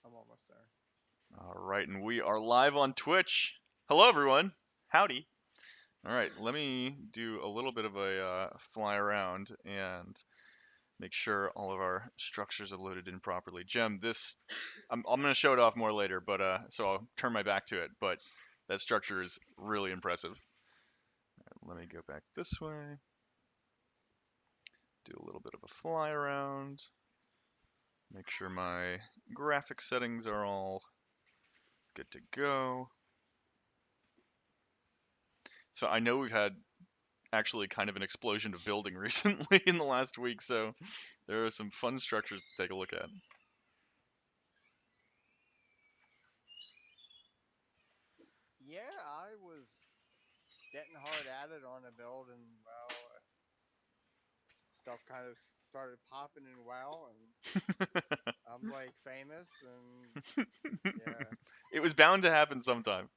I'm almost there. All right, and we are live on Twitch. Hello, everyone. Howdy. All right, let me do a little bit of a fly around and make sure all of our structures are loaded in properly. Gem, I'm gonna show it off more later, but so I'll turn my back to it. But that structure is really impressive. Let me go back this way. Do a little bit of a fly around. Make sure my graphic settings are all good to go. So I know we've had actually kind of an explosion of building recently in the last week, so there are some fun structures to take a look at. Yeah, I was getting hard at it on a build, and well, stuff kind of started popping in WoW, and I'm like famous, and yeah, It was bound to happen sometime.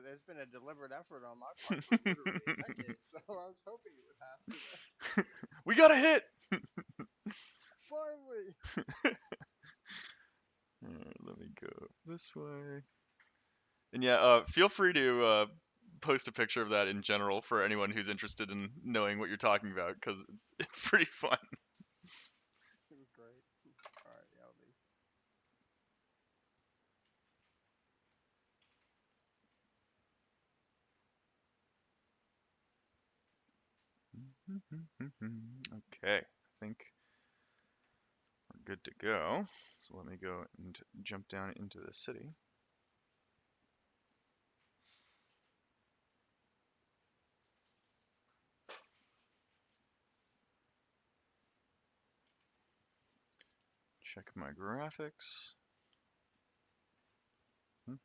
there's been a deliberate effort on my part for literally a decade, so I was hoping it would happen. We got a hit! Finally! Let me go this way. And yeah, feel free to post a picture of that in general for anyone who's interested in knowing what you're talking about, because it's pretty fun. It was great. Alright, yeah, I'll be. Okay, I think we're good to go. So let me go and jump down into the city. Check my graphics. Okay.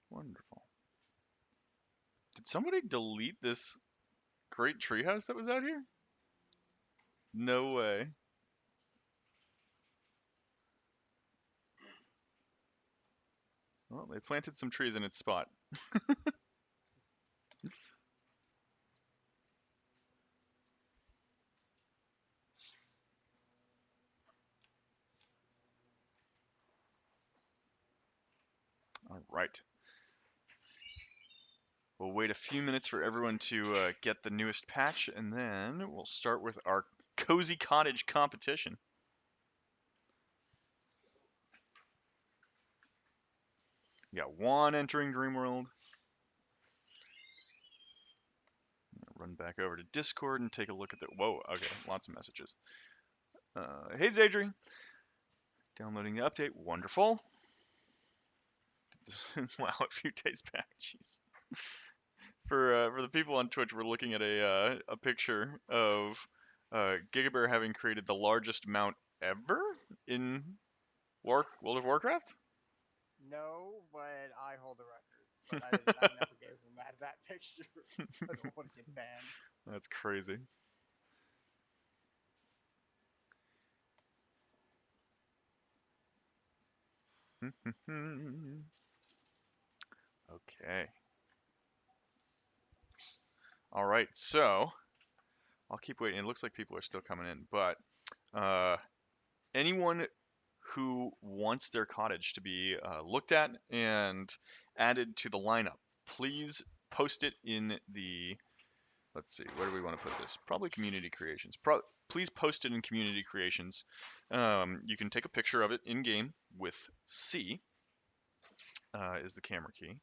Wonderful. Did somebody delete this great treehouse that was out here? No way. Well, they planted some trees in its spot. All right. We'll wait a few minutes for everyone to get the newest patch, and then we'll start with our Cozy Cottage competition. We got Juan entering Dreamworld. Run back over to Discord and take a look at the. Whoa, okay, lots of messages. Hey, Zadri. Downloading the update. Wonderful. Wow, a few days back. Jeez. For the people on Twitch, we're looking at a picture of Gigabear having created the largest mount ever in World of Warcraft. No, but I hold the record. But I never gave them that picture. I don't want to get banned. That's crazy. Okay. All right, so I'll keep waiting. It looks like people are still coming in, but anyone who wants their cottage to be looked at and added to the lineup, please post it in the. Let's see, where do we want to put this? Probably community creations. Please post it in community creations. You can take a picture of it in game with C is the camera key.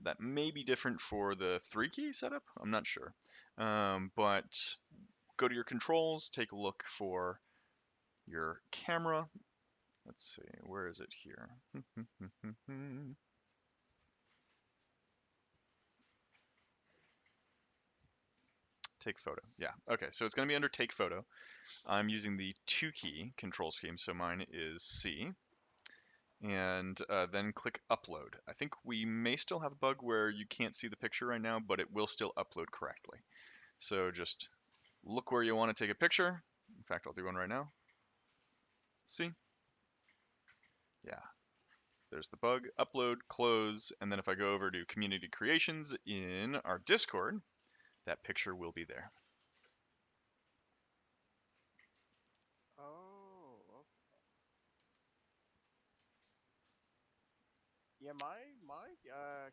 That may be different for the 3-key setup. I'm not sure. But go to your controls, take a look for your camera. Let's see, where is it here? Take photo. Yeah. Okay. So it's going to be under take photo. I'm using the 2-key control scheme, so mine is C. And then click upload. I think we may still have a bug where you can't see the picture right now, but it will still upload correctly. So just look where you want to take a picture. In fact, I'll do one right now. See? Yeah. There's the bug. Upload, close, and then if I go over to community creations in our Discord, that picture will be there. Oh, okay. Yeah, my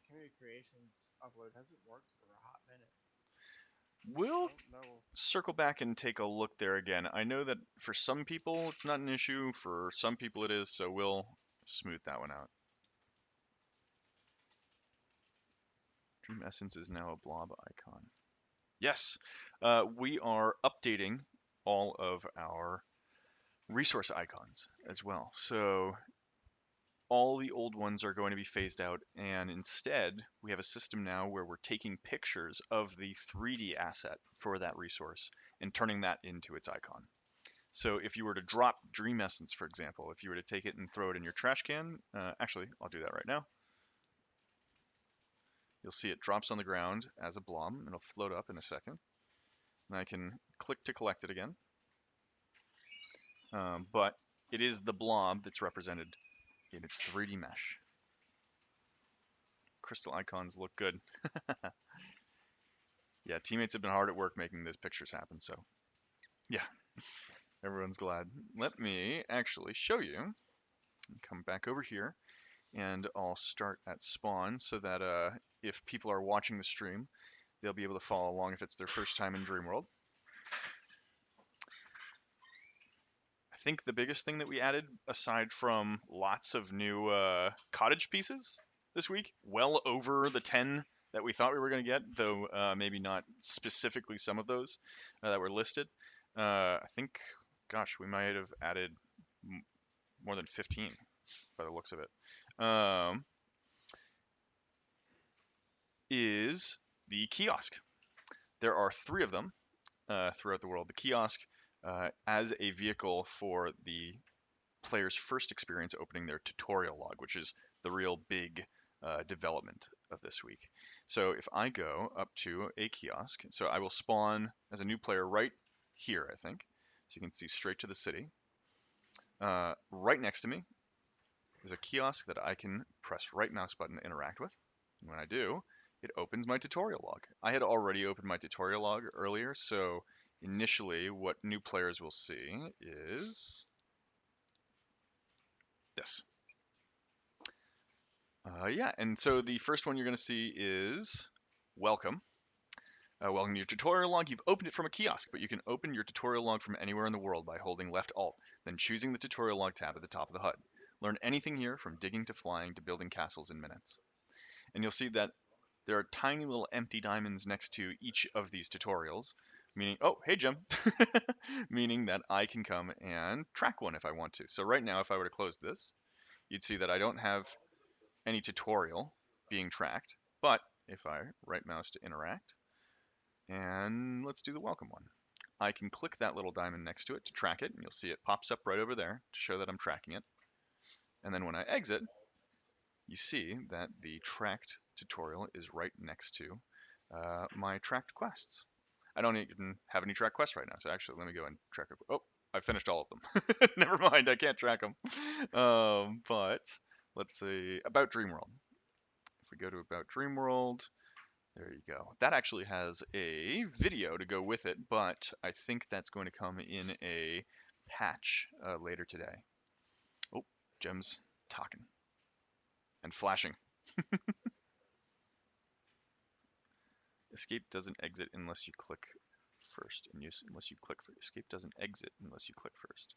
community creations upload hasn't worked for a hot minute. I We'll don't know. circle back and take a look there again. I know that for some people it's not an issue, for some people it is, so we'll smooth that one out. Dream Essence is now a blob icon. Yes, we are updating all of our resource icons as well. So all the old ones are going to be phased out, and instead we have a system now where we're taking pictures of the 3D asset for that resource and turning that into its icon. So if you were to drop Dream Essence, for example, if you were to take it and throw it in your trash can, actually, I'll do that right now. You'll see it drops on the ground as a blob. It'll float up in a second. And I can click to collect it again. But it is the blob that's represented in its 3D mesh. Crystal icons look good. Yeah, teammates have been hard at work making those pictures happen, so yeah, everyone's glad. Let me actually show you. Come back over here, and I'll start at spawn so that if people are watching the stream, they'll be able to follow along if it's their first time in Dreamworld. I think the biggest thing that we added, aside from lots of new cottage pieces this week, well over the 10 that we thought we were going to get, though maybe not specifically some of those that were listed. I think, gosh, we might have added more than 15 by the looks of it. Is the kiosk. There are 3 of them throughout the world. The kiosk as a vehicle for the player's first experience opening their tutorial log, which is the real big development of this week. So if I go up to a kiosk, so I will spawn as a new player right here, I think. So you can see straight to the city. Right next to me is a kiosk that I can press right mouse button to interact with. And when I do, it opens my tutorial log. I had already opened my tutorial log earlier, so initially what new players will see is this. Yeah, and so the first one you're going to see is welcome. Welcome to your tutorial log. You've opened it from a kiosk, but you can open your tutorial log from anywhere in the world by holding left alt, then choosing the tutorial log tab at the top of the HUD. Learn anything here from digging to flying to building castles in minutes. And you'll see that there are tiny little empty diamonds next to each of these tutorials, meaning, oh, hey, Jim, meaning that I can come and track one if I want to. So right now, if I were to close this, you'd see that I don't have any tutorial being tracked, but if I right mouse to interact, and let's do the welcome one. I can click that little diamond next to it to track it, and you'll see it pops up right over there to show that I'm tracking it. And then when I exit, you see that the tracked tutorial is right next to my tracked quests. I don't even have any tracked quests right now, so actually let me go and track it. Oh, I finished all of them. Never mind, I can't track them. But let's see, about Dreamworld. If we go to About Dreamworld, there you go. That actually has a video to go with it, but I think that's going to come in a patch later today. Oh, Gem's talking and flashing. Escape doesn't exit unless you click first, and unless you click for escape doesn't exit unless you click first.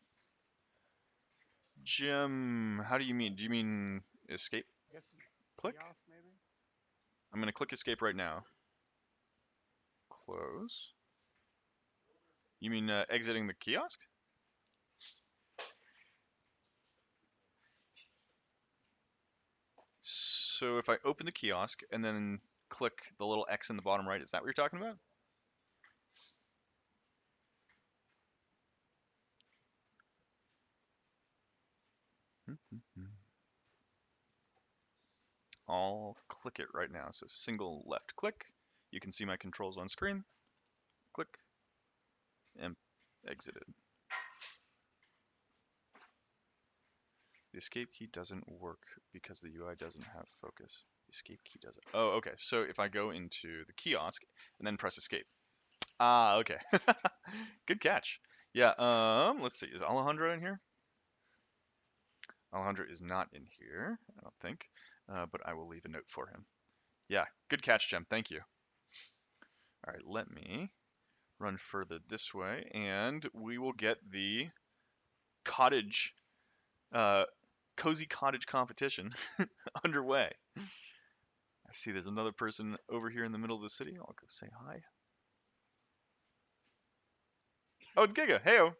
Gem, how do you mean? Do you mean escape? I guess the Click? kiosk maybe. I'm gonna click escape right now. Close. You mean exiting the kiosk? So if I open the kiosk and then click the little X in the bottom right, is that what you're talking about? I'll click it right now. So single left click. You can see my controls on screen. Click and exited. The escape key doesn't work because the UI doesn't have focus. The escape key doesn't. Oh, okay. So if I go into the kiosk and then press escape. Ah, okay. Good catch. Yeah, let's see. Is Alejandro in here? Alejandro is not in here, I don't think. but I will leave a note for him. Yeah, good catch, Gem. Thank you. All right, let me run further this way, and we will get the cottage, uh, cozy cottage competition underway. I see there's another person over here in the middle of the city. I'll go say hi. Oh, it's Giga. Heyo.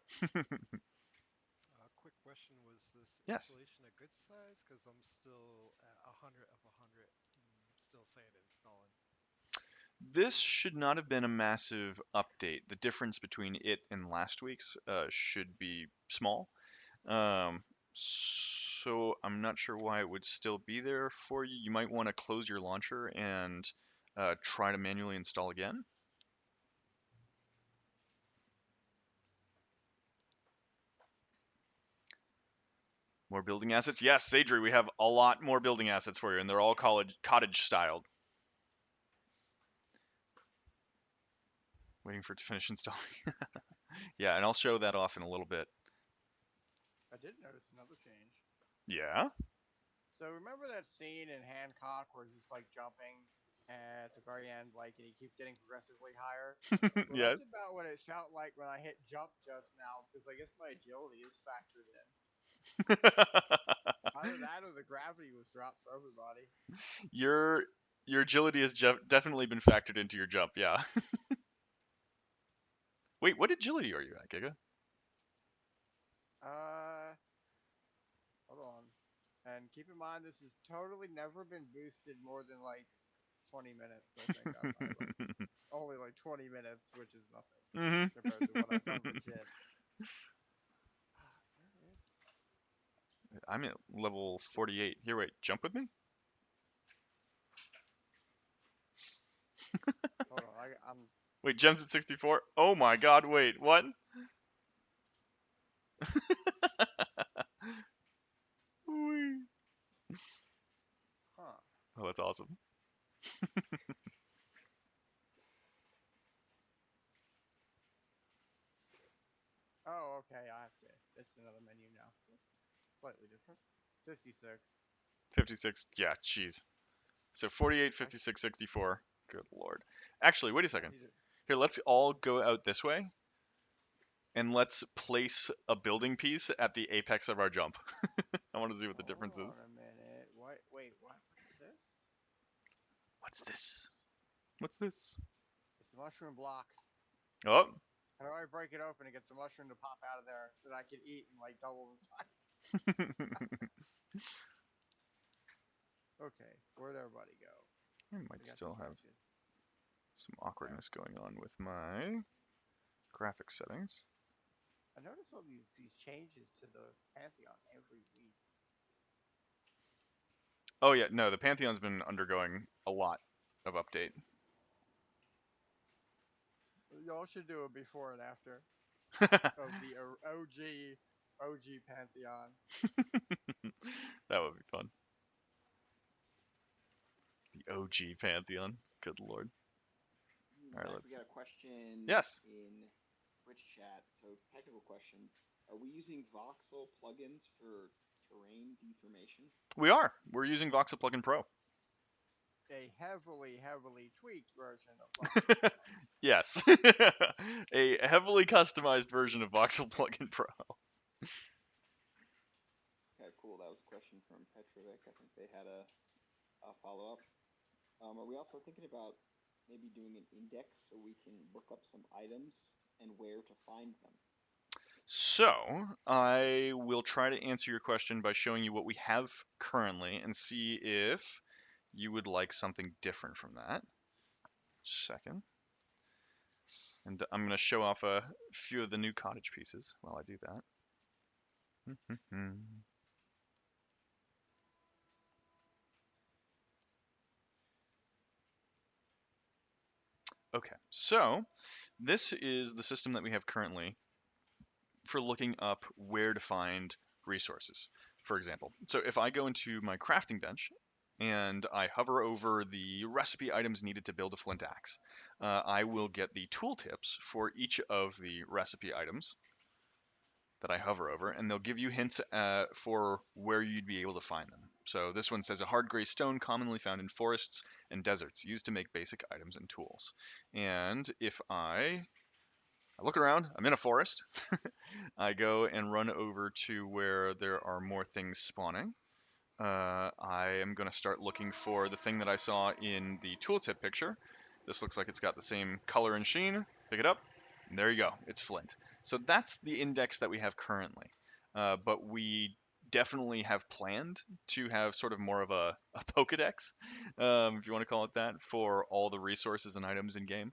Quick question: was this Yes. installation a good size? Because I'm still at 100 of 100, still saying installing. This should not have been a massive update. The difference between it and last week's should be small. Um, so I'm not sure why it would still be there for you. You might want to close your launcher and try to manually install again. More building assets? Yes, Sadri, we have a lot more building assets for you, and they're all cottage styled. Waiting for it to finish installing. Yeah, and I'll show that off in a little bit. I did notice another change. Yeah? So remember that scene in Hancock where he's like jumping at the very end, like, and he keeps getting progressively higher? Well, Yeah. that's about what it felt like when I hit jump just now, because I guess my agility is factored in. Either that or the gravity was dropped for everybody. your your agility has definitely been factored into your jump. Yeah. Wait, what agility are you at, Giga? Uh, hold on. And keep in mind, this has totally never been boosted more than like 20 minutes. I think I'm at like only like 20 minutes, which is nothing Hmm. compared to what I've done legit. Where is? I'm at level 48. Here, wait, jump with me? Hold on, I'm. Wait, Gem's at 64? Oh my god, wait, what? Huh. Oh, that's awesome. Oh, okay. I have to. It's another menu now. Slightly different. 56. 56, yeah, jeez. So 48, I 56, 64. Good lord. Actually, wait a second. need to. Here, let's all go out this way, and let's place a building piece at the apex of our jump. I want to see what the Hold difference is. on a minute. What? Wait. What? What is this? What's this? What's this? It's a mushroom block. Oh. How do I break it open and get the mushroom to pop out of there that I can eat and like double the size? Okay. Where'd everybody go? I They might got still have distracted. some Okay. awkwardness going on with my graphic settings. I notice all these changes to the Pantheon every week. Oh yeah, no, the Pantheon's been undergoing a lot of update. Y'all should do a before and after of the OG Pantheon. That would be fun. The OG Pantheon. Good lord. All right, Zach, we let's. got a question Yes, in Twitch chat. So, technical question: are we using voxel plugins for terrain deformation? we are. We're using Voxel Plugin Pro. A heavily tweaked version of Voxel. Yes, a heavily customized version of Voxel Plugin Pro. Okay, cool. That was a question from Petrovic. I think they had a follow up. Are we also thinking about maybe doing an index so we can look up some items and where to find them? So, I will try to answer your question by showing you what we have currently and see if you would like something different from that. Second. And I'm going to show off a few of the new cottage pieces while I do that. Okay, so this is the system that we have currently for looking up where to find resources, for example. So if I go into my crafting bench and I hover over the recipe items needed to build a flint axe, I will get the tooltips for each of the recipe items that I hover over, and they'll give you hints for where you'd be able to find them. So this one says a hard gray stone commonly found in forests and deserts, used to make basic items and tools. And if I look around, I'm in a forest. I go and run over to where there are more things spawning. I am going to start looking for the thing that I saw in the tooltip picture. This looks like it's got the same color and sheen. Pick it up. And there you go. It's flint. So that's the index that we have currently. But we definitely have planned to have sort of more of a Pokedex, if you want to call it that, for all the resources and items in game.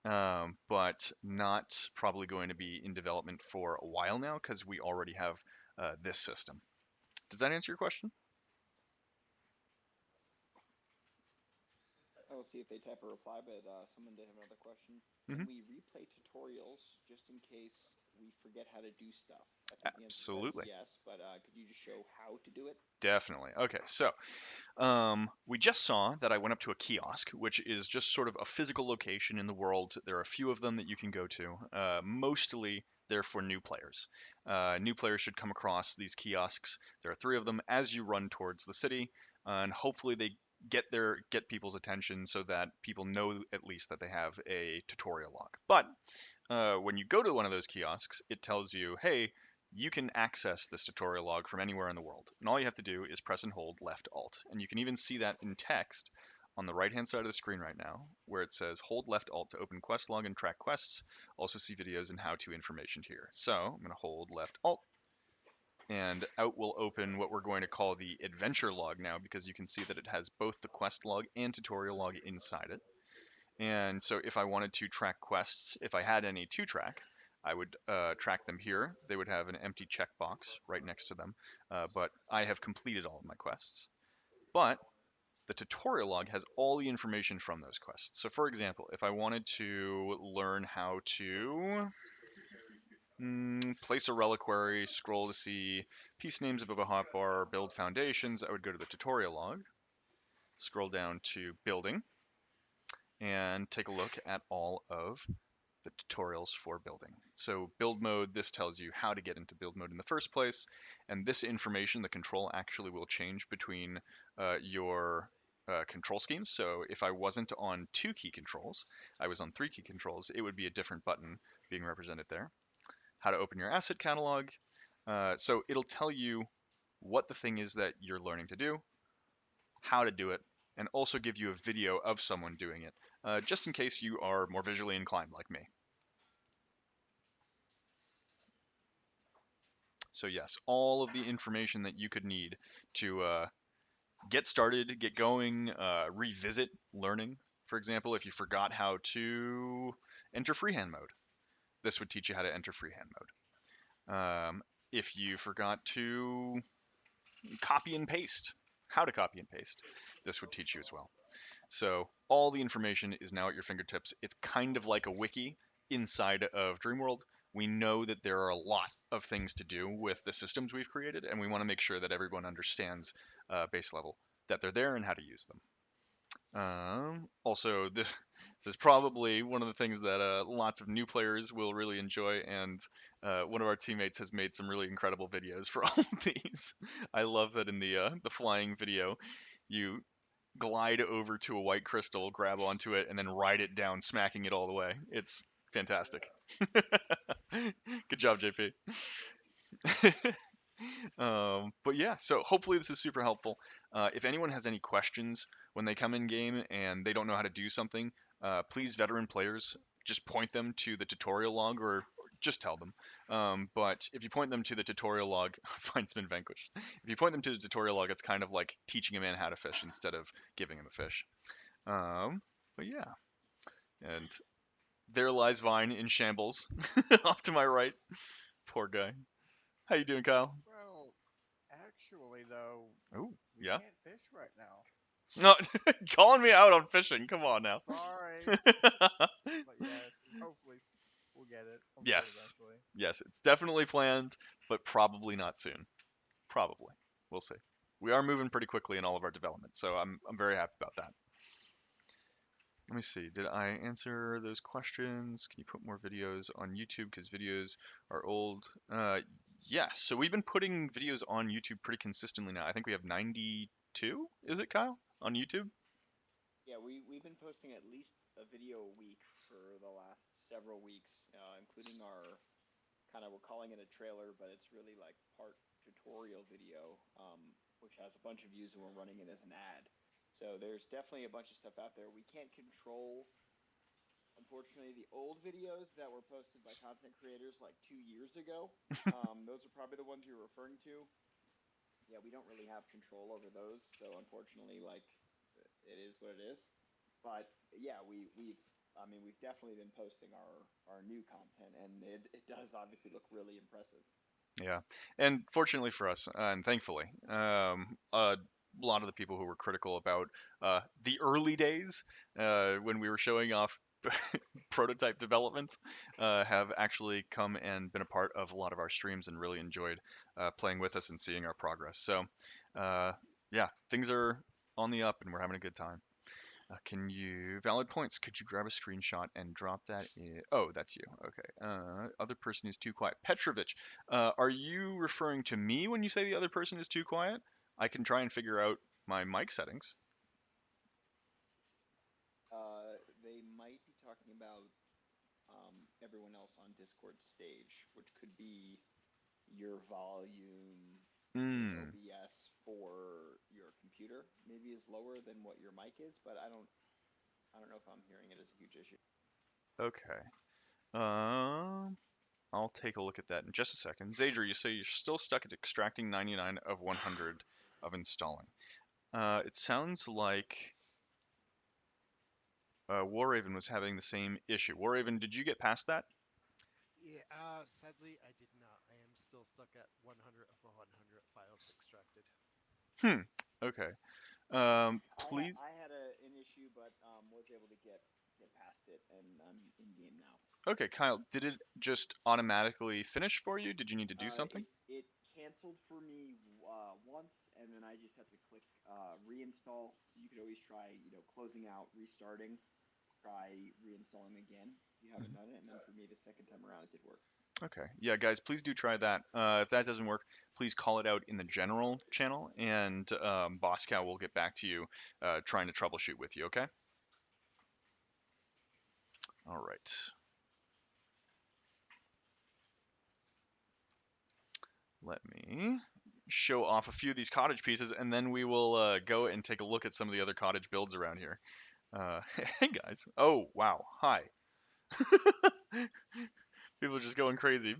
But not probably going to be in development for a while now because we already have this system. Does that answer your question? I will see if they type a reply, but someone did have another question. Mm-hmm. Can we replay tutorials just in case we forget how to do stuff? I think the answer to that Absolutely. is yes, but could you just show how to do it? Definitely. Okay, so we just saw that I went up to a kiosk, which is just sort of a physical location in the world. There are a few of them that you can go to. Mostly they're for new players. New players should come across these kiosks. There are 3 of them as you run towards the city, and hopefully they get people's attention so that people know at least that they have a tutorial log. But when you go to one of those kiosks, it tells you, hey, you can access this tutorial log from anywhere in the world. And all you have to do is press and hold left alt. And you can even see that in text on the right hand side of the screen right now, where it says hold left alt to open quest log and track quests. Also see videos and how to information here. So I'm going to hold left alt, and out will open what we're going to call the adventure log now, because you can see that it has both the quest log and tutorial log inside it. And so if I wanted to track quests, if I had any to track, I would track them here. They would have an empty checkbox right next to them, but I have completed all of my quests. But the tutorial log has all the information from those quests. So for example, if I wanted to learn how to place a reliquary, scroll to see piece names above a hotbar, build foundations, I would go to the tutorial log, scroll down to building, and take a look at all of the tutorials for building. So build mode, this tells you how to get into build mode in the first place, and this information, the control actually will change between your control schemes. So if I wasn't on 2 key controls, I was on 3 key controls, it would be a different button being represented there. How to open your asset catalog. So it'll tell you what the thing is that you're learning to do, how to do it, and also give you a video of someone doing it, just in case you are more visually inclined like me. So yes, all of the information that you could need to get started, get going, revisit learning. For example, if you forgot how to enter freehand mode, this would teach you how to enter freehand mode. If you forgot to copy and paste, how to copy and paste, this would teach you as well. So all the information is now at your fingertips. It's kind of like a wiki inside of Dreamworld. We know that there are a lot of things to do with the systems we've created, and we want to make sure that everyone understands base level, that they're there and how to use them. Also, this is probably one of the things that lots of new players will really enjoy, and one of our teammates has made some really incredible videos for all of these. I love that in the flying video, you glide over to a white crystal, grab onto it, and then ride it down, smacking it all the way. It's fantastic. Good job, JP. But yeah, so hopefully this is super helpful. If anyone has any questions when they come in game and they don't know how to do something, please, veteran players, just point them to the tutorial log, or just tell them. But if you point them to the tutorial log, fine's been vanquished. If you point them to the tutorial log, it's kind of like teaching a man how to fish instead of giving him a fish. But yeah, and there lies Vine in shambles, off to my right. Poor guy. How you doing, Kyle? Well, actually, though, Oh, we yeah. can't fish right now. No, calling me out on fishing. Come on now. Sorry, but yes, hopefully we'll get it. I'm sure Yes. eventually. Yes, it's definitely planned, but probably not soon. Probably. We'll see. We are moving pretty quickly in all of our development, so I'm very happy about that. Let me see. Did I answer those questions? Can you put more videos on YouTube because videos are old? Yeah, so we've been putting videos on YouTube pretty consistently now. I think we have 92, is it, Kyle, on YouTube? Yeah, we've been posting at least a video a week for the last several weeks, including our we're calling it a trailer, but it's really like part tutorial video, which has a bunch of views and we're running it as an ad. So there's definitely a bunch of stuff out there. We can't control, unfortunately, the old videos that were posted by content creators like 2 years ago. Those are probably the ones you're referring to. Yeah, we don't really have control over those, so unfortunately, like, it is what it is. But yeah, we've definitely been posting our new content, and it does obviously look really impressive. Yeah, and fortunately for us, and thankfully, a lot of the people who were critical about the early days when we were showing off prototype development have actually come and been a part of a lot of our streams and really enjoyed playing with us and seeing our progress. So, uh, yeah, things are on the up and we're having a good time. Can you, valid points, could you grab a screenshot and drop that in? Oh, that's you. Okay. Other person is too quiet. Petrovich, are you referring to me when you say the other person is too quiet? I can try and figure out my mic settings. They might be talking about everyone else on Discord stage, which could be your volume in Hmm. OBS for your computer maybe is lower than what your mic is, but I don't know if I'm hearing it as a huge issue. Okay. I'll take a look at that in just a second. Zadra, you say you're still stuck at extracting 99 of 100 of installing. It sounds like Waraven was having the same issue. Waraven, did you get past that? Yeah, sadly, I did not. I am still stuck at 100 of 100 files extracted. Hmm. Okay. Please. I had an issue, but was able to get past it, and I'm in game now. Okay, Kyle, did it just automatically finish for you? Did you need to do something? It canceled for me once, and then I just had to click reinstall. So you could always try, closing out, restarting, try reinstalling again if you haven't Mhm. done it. And then for me, the second time around, it did work. Okay. Yeah, guys, please do try that. If that doesn't work, please call it out in the general channel, and Boss Cow will get back to you trying to troubleshoot with you, okay? All right. Let me show off a few of these cottage pieces, and then we will go and take a look at some of the other cottage builds around here. Hey, guys. Oh, wow. Hi. People are just going crazy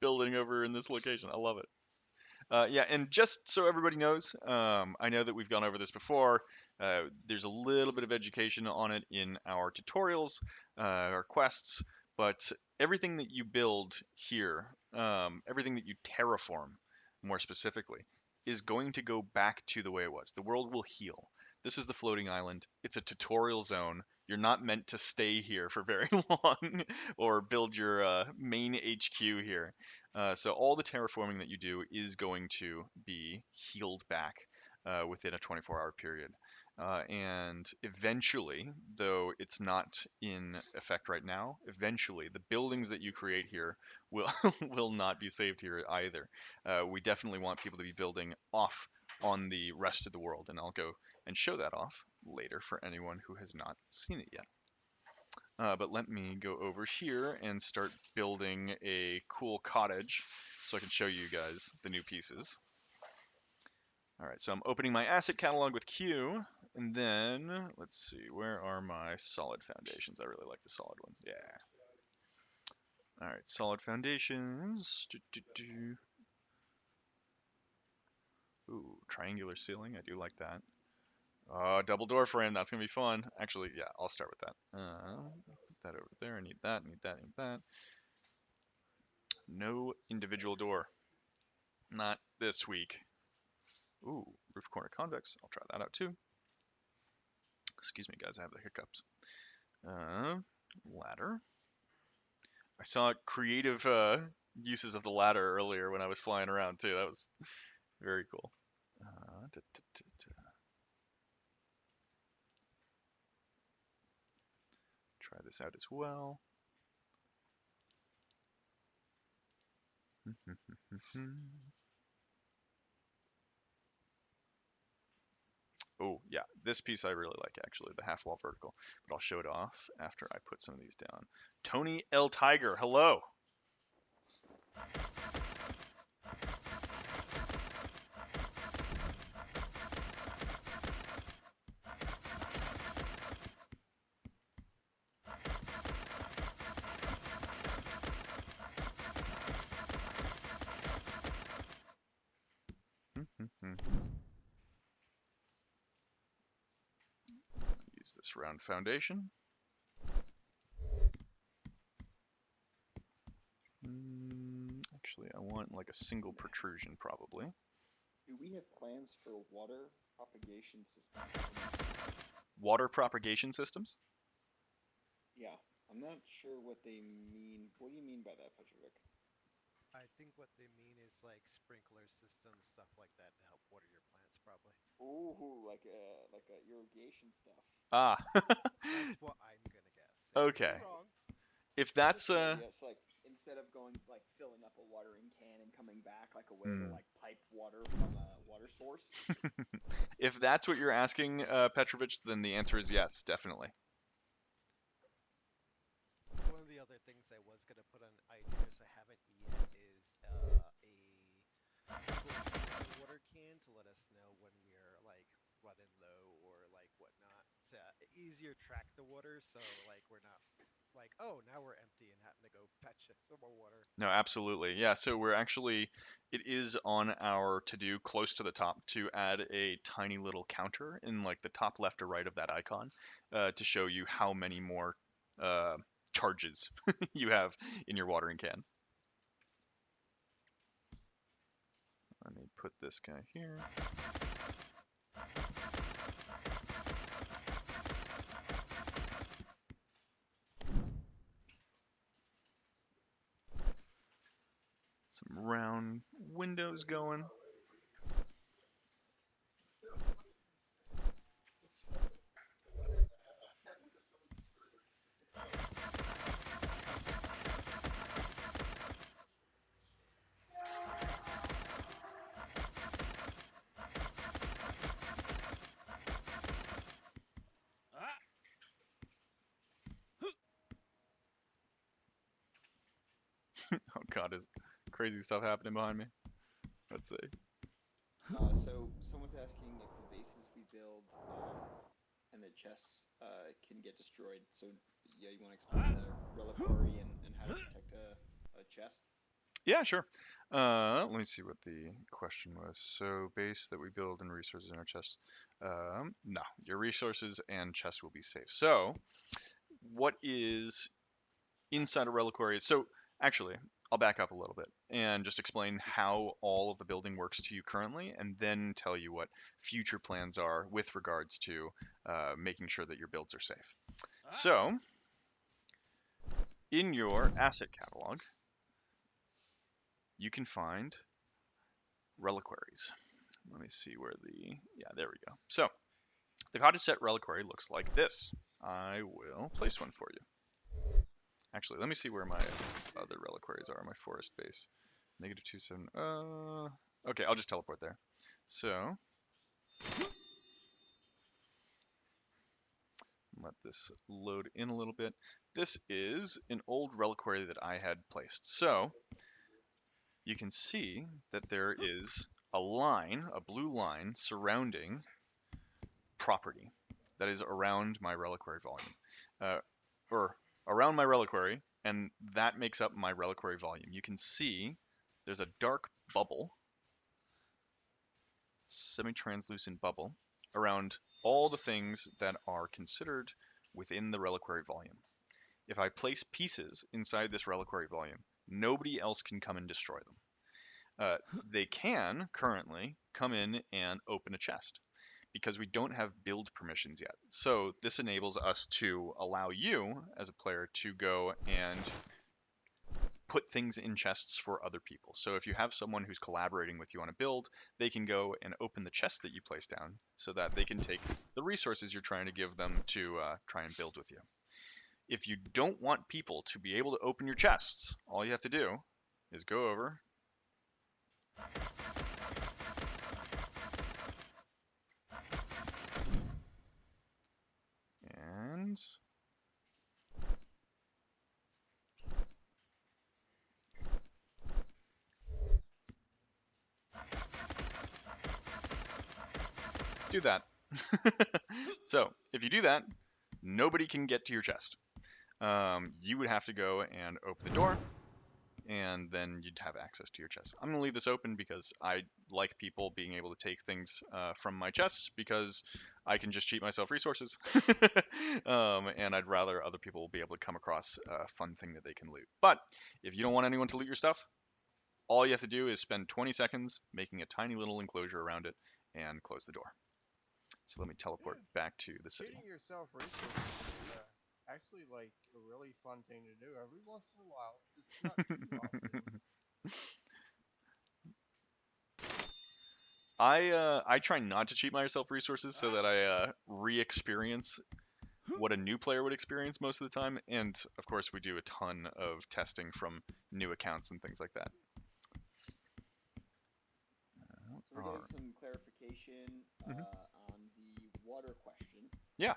building over in this location. I love it. Yeah, and just so everybody knows, I know that we've gone over this before. There's a little bit of education on it in our tutorials, our quests, but everything that you build here, everything that you terraform, more specifically, is going to go back to the way it was. The world will heal. This is the floating island. It's a tutorial zone. You're not meant to stay here for very long or build your main HQ here. So all the terraforming that you do is going to be healed back within a 24-hour period. And eventually, though it's not in effect right now, eventually the buildings that you create here will will not be saved here either. We definitely want people to be building off on the rest of the world, and I'll go and show that off later for anyone who has not seen it yet. But let me go over here and start building a cool cottage so I can show you guys the new pieces. All right, so I'm opening my asset catalog with Q, and then let's see, where are my solid foundations? I really like the solid ones. Yeah. All right, solid foundations. Ooh, triangular ceiling. I do like that. Double door frame. That's gonna be fun. Actually, yeah, I'll start with that. Put that over there. I need that. Need that. Need that. No individual door. Not this week. Ooh, roof corner convex. I'll try that out too. Excuse me, guys. I have the hiccups. Ladder. I saw creative uses of the ladder earlier when I was flying around too. That was very cool. Try this out as well. Oh, yeah, this piece I really like, actually, the half wall vertical. But I'll show it off after I put some of these down. Tony L. Tiger, hello. Use this round foundation. Actually, I want like a single protrusion, probably. Do we have plans for water propagation systems? Water propagation systems? Yeah, I'm not sure what they mean. What do you mean by that, Petrovic? I think what they mean is like sprinkler systems, stuff like that to help water your plants, probably. Ooh, like a irrigation stuff. Ah, That's what I'm gonna guess. I could be okay. wrong. If I like that's the idea. It's like instead of going like filling up a watering can and coming back, like a way to like pipe water from a water source. if that's what you're asking, Petrovich, then the answer is yes, definitely. One of the other things I was gonna put on ideas I haven't yet is a single water can to let us know when we're like running low or like whatnot to easier track the water, so like we're not like, oh, now we're empty and having to go fetch some more water. No, absolutely. Yeah, so we're actually, it is on our to-do close to the top to add a tiny little counter in like the top left or right of that icon to show you how many more charges you have in your watering can. Let me put this guy here. Some round windows going. Oh god, is crazy stuff happening behind me. Let's see. So someone's asking if the bases we build and the chests can get destroyed. So yeah, you want to explain the reliquary and how to protect a chest? Yeah, sure. Let me see what the question was. So, base that we build and resources in our chest. No, your resources and chest will be safe. So, what is inside a reliquary? So, actually, I'll back up a little bit and just explain how all of the building works to you currently, and then tell you what future plans are with regards to making sure that your builds are safe. So, in your asset catalog, you can find reliquaries. Let me see where yeah, there we go. So the cottage set reliquary looks like this. I will place one for you. Actually, let me see where my other reliquaries are. My forest base, -27. Okay, I'll just teleport there. So let this load in a little bit. This is an old reliquary that I had placed. So you can see that there is a line, a blue line, surrounding property that is around my reliquary volume, or around my reliquary, and that makes up my reliquary volume. You can see there's a dark bubble, semi-translucent bubble, around all the things that are considered within the reliquary volume. If I place pieces inside this reliquary volume, nobody else can come and destroy them. They can currently come in and open a chest because we don't have build permissions yet. So this enables us to allow you as a player to go and put things in chests for other people. So if you have someone who's collaborating with you on a build, they can go and open the chest that you place down so that they can take the resources you're trying to give them to try and build with you. If you don't want people to be able to open your chests, all you have to do is go over And do that. So if you do that, nobody can get to your chest. You would have to go and open the door, and then you'd have access to your chest. I'm going to leave this open because I like people being able to take things from my chests because I can just cheat myself resources. And I'd rather other people be able to come across a fun thing that they can loot. But if you don't want anyone to loot your stuff, all you have to do is spend 20 seconds making a tiny little enclosure around it and close the door. So let me teleport Yeah, back to the city. cheating yourself resources is actually like a really fun thing to do every once in a while, just not too often. I try not to cheat myself resources so that I re-experience what a new player would experience most of the time, and of course we do a ton of testing from new accounts and things like that. So we're All getting right. some clarification Mhm. on the water question. Yeah.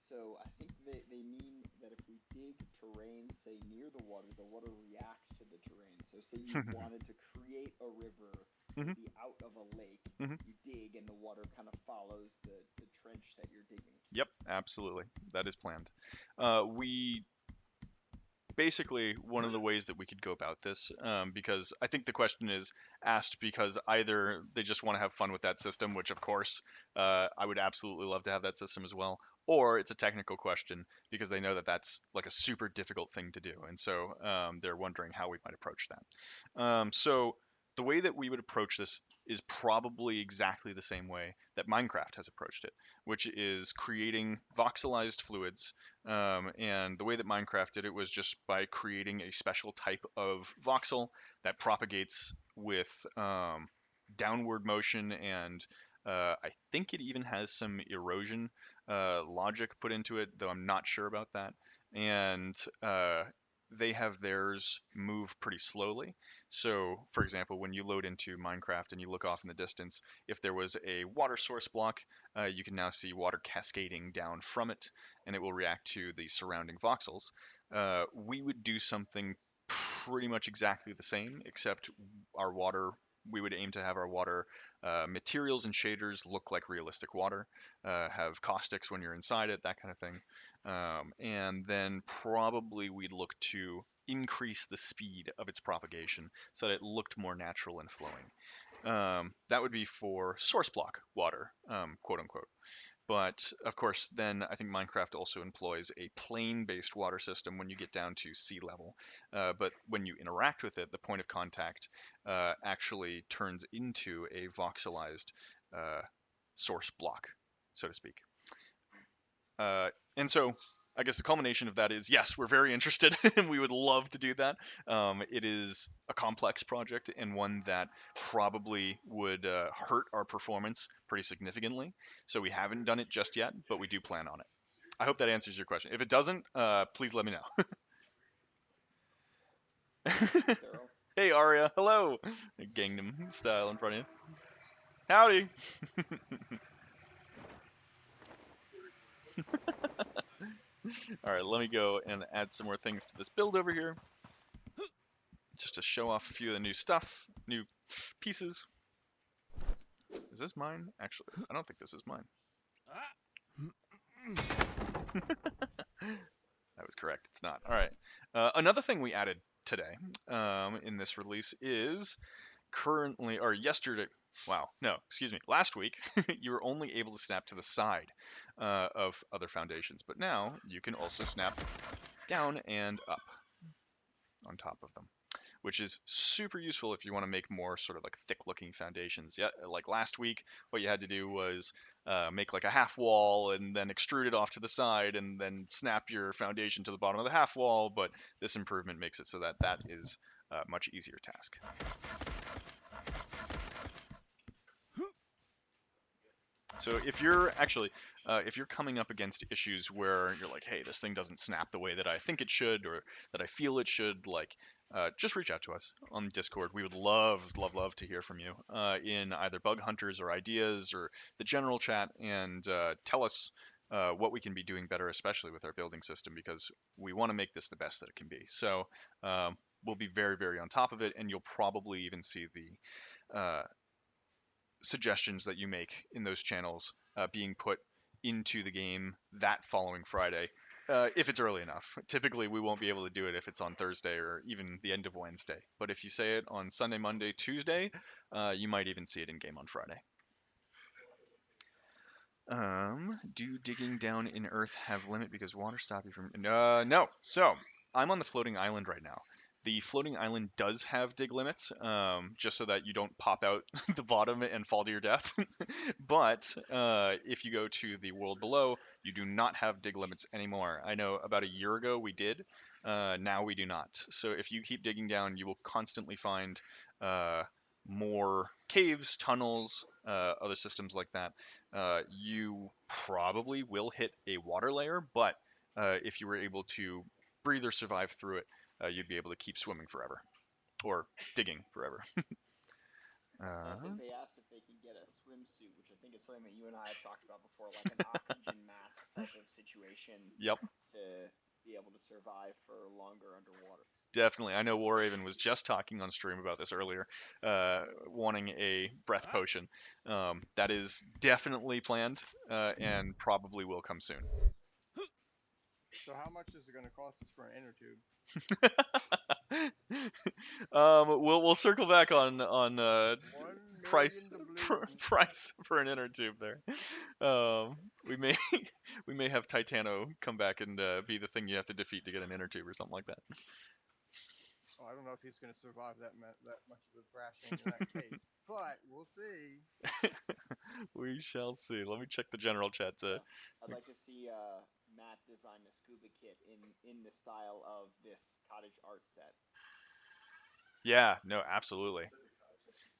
So I think they mean that if we dig terrain, say near the water reacts to the terrain. So say you wanted to create a river Mhm. maybe out of a lake, Mhm. you dig and the water kind of follows the trench that you're digging. Yep, absolutely. That is planned. We basically one of the ways that we could go about this, because I think the question is asked because either they just want to have fun with that system, which of course I would absolutely love to have that system as well, or it's a technical question because they know that that's like a super difficult thing to do, and so they're wondering how we might approach that. So the way that we would approach this is probably exactly the same way that Minecraft has approached it, which is creating voxelized fluids, and the way that Minecraft did it was just by creating a special type of voxel that propagates with downward motion, and I think it even has some erosion logic put into it, though I'm not sure about that. And they have theirs move pretty slowly. So, for example, when you load into Minecraft and you look off in the distance, if there was a water source block, you can now see water cascading down from it, and it will react to the surrounding voxels. We would do something pretty much exactly the same, except our water, we would aim to have our water materials and shaders look like realistic water, have caustics when you're inside it, that kind of thing. And then probably we'd look to increase the speed of its propagation so that it looked more natural and flowing. That would be for source block water, quote unquote. But of course, then I think Minecraft also employs a plane-based water system when you get down to sea level. But when you interact with it, the point of contact actually turns into a voxelized uh, source block, so to speak. And so I guess the culmination of that is yes, we're very interested and we would love to do that. It is a complex project and one that probably would hurt our performance pretty significantly. So we haven't done it just yet, but we do plan on it. I hope that answers your question. If it doesn't, please let me know. Thorough. Hey, Aria. Hello. Gangnam style in front of you. Howdy. All right, let me go and add some more things to this build over here, just to show off a few of the new stuff, new pieces. Is this mine? Actually, I don't think this is mine. That was correct. It's not. All right. Another thing we added today in this release is currently, or yesterday, wow, no, excuse me, last week, you were only able to snap to the side of other foundations, but now you can also snap down and up on top of them, which is super useful if you want to make more sort of like thick looking foundations. Yeah, like last week, what you had to do was make like a half wall and then extrude it off to the side and then snap your foundation to the bottom of the half wall. But this improvement makes it so that that is a much easier task. So if you're actually, if you're coming up against issues where you're like, hey, this thing doesn't snap the way that I think it should or that I feel it should, like just reach out to us on Discord. We would love to hear from you in either bug hunters or ideas or the general chat, and tell us what we can be doing better, especially with our building system, because we want to make this the best that it can be. So we'll be very, very on top of it, and you'll probably even see the suggestions that you make in those channels being put into the game that following Friday, if it's early enough. Typically, we won't be able to do it if it's on Thursday or even the end of Wednesday. But if you say it on Sunday, Monday, Tuesday, you might even see it in game on Friday. Do digging down in Earth have limit because water stop you from? No. So I'm on the floating island right now. The floating island does have dig limits, just so that you don't pop out the bottom and fall to your death. But if you go to the world below, you do not have dig limits anymore. I know about a year ago we did. Now we do not. So if you keep digging down, you will constantly find more caves, tunnels, other systems like that. You probably will hit a water layer, but if you were able to breathe or survive through it, you'd be able to keep swimming forever or digging forever. I think they asked if they can get a swimsuit, which I think is something that you and I have talked about before, like an oxygen mask type of situation. Yep. To be able to survive for longer underwater. Definitely. I know Waraven was just talking on stream about this earlier, wanting a breath potion. That is definitely planned and probably will come soon. So how much is it going to cost us for an inner tube? We'll circle back on 1 price million doubloons. price for an inner tube there. We may have Titano come back and be the thing you have to defeat to get an inner tube or something like that. Oh, I don't know if he's going to survive that much of a thrashing in that case, but we'll see. We shall see. Let me check the general chat. I'd like to see Matt design a scuba kit in the style of this cottage art set. Yeah, no, absolutely.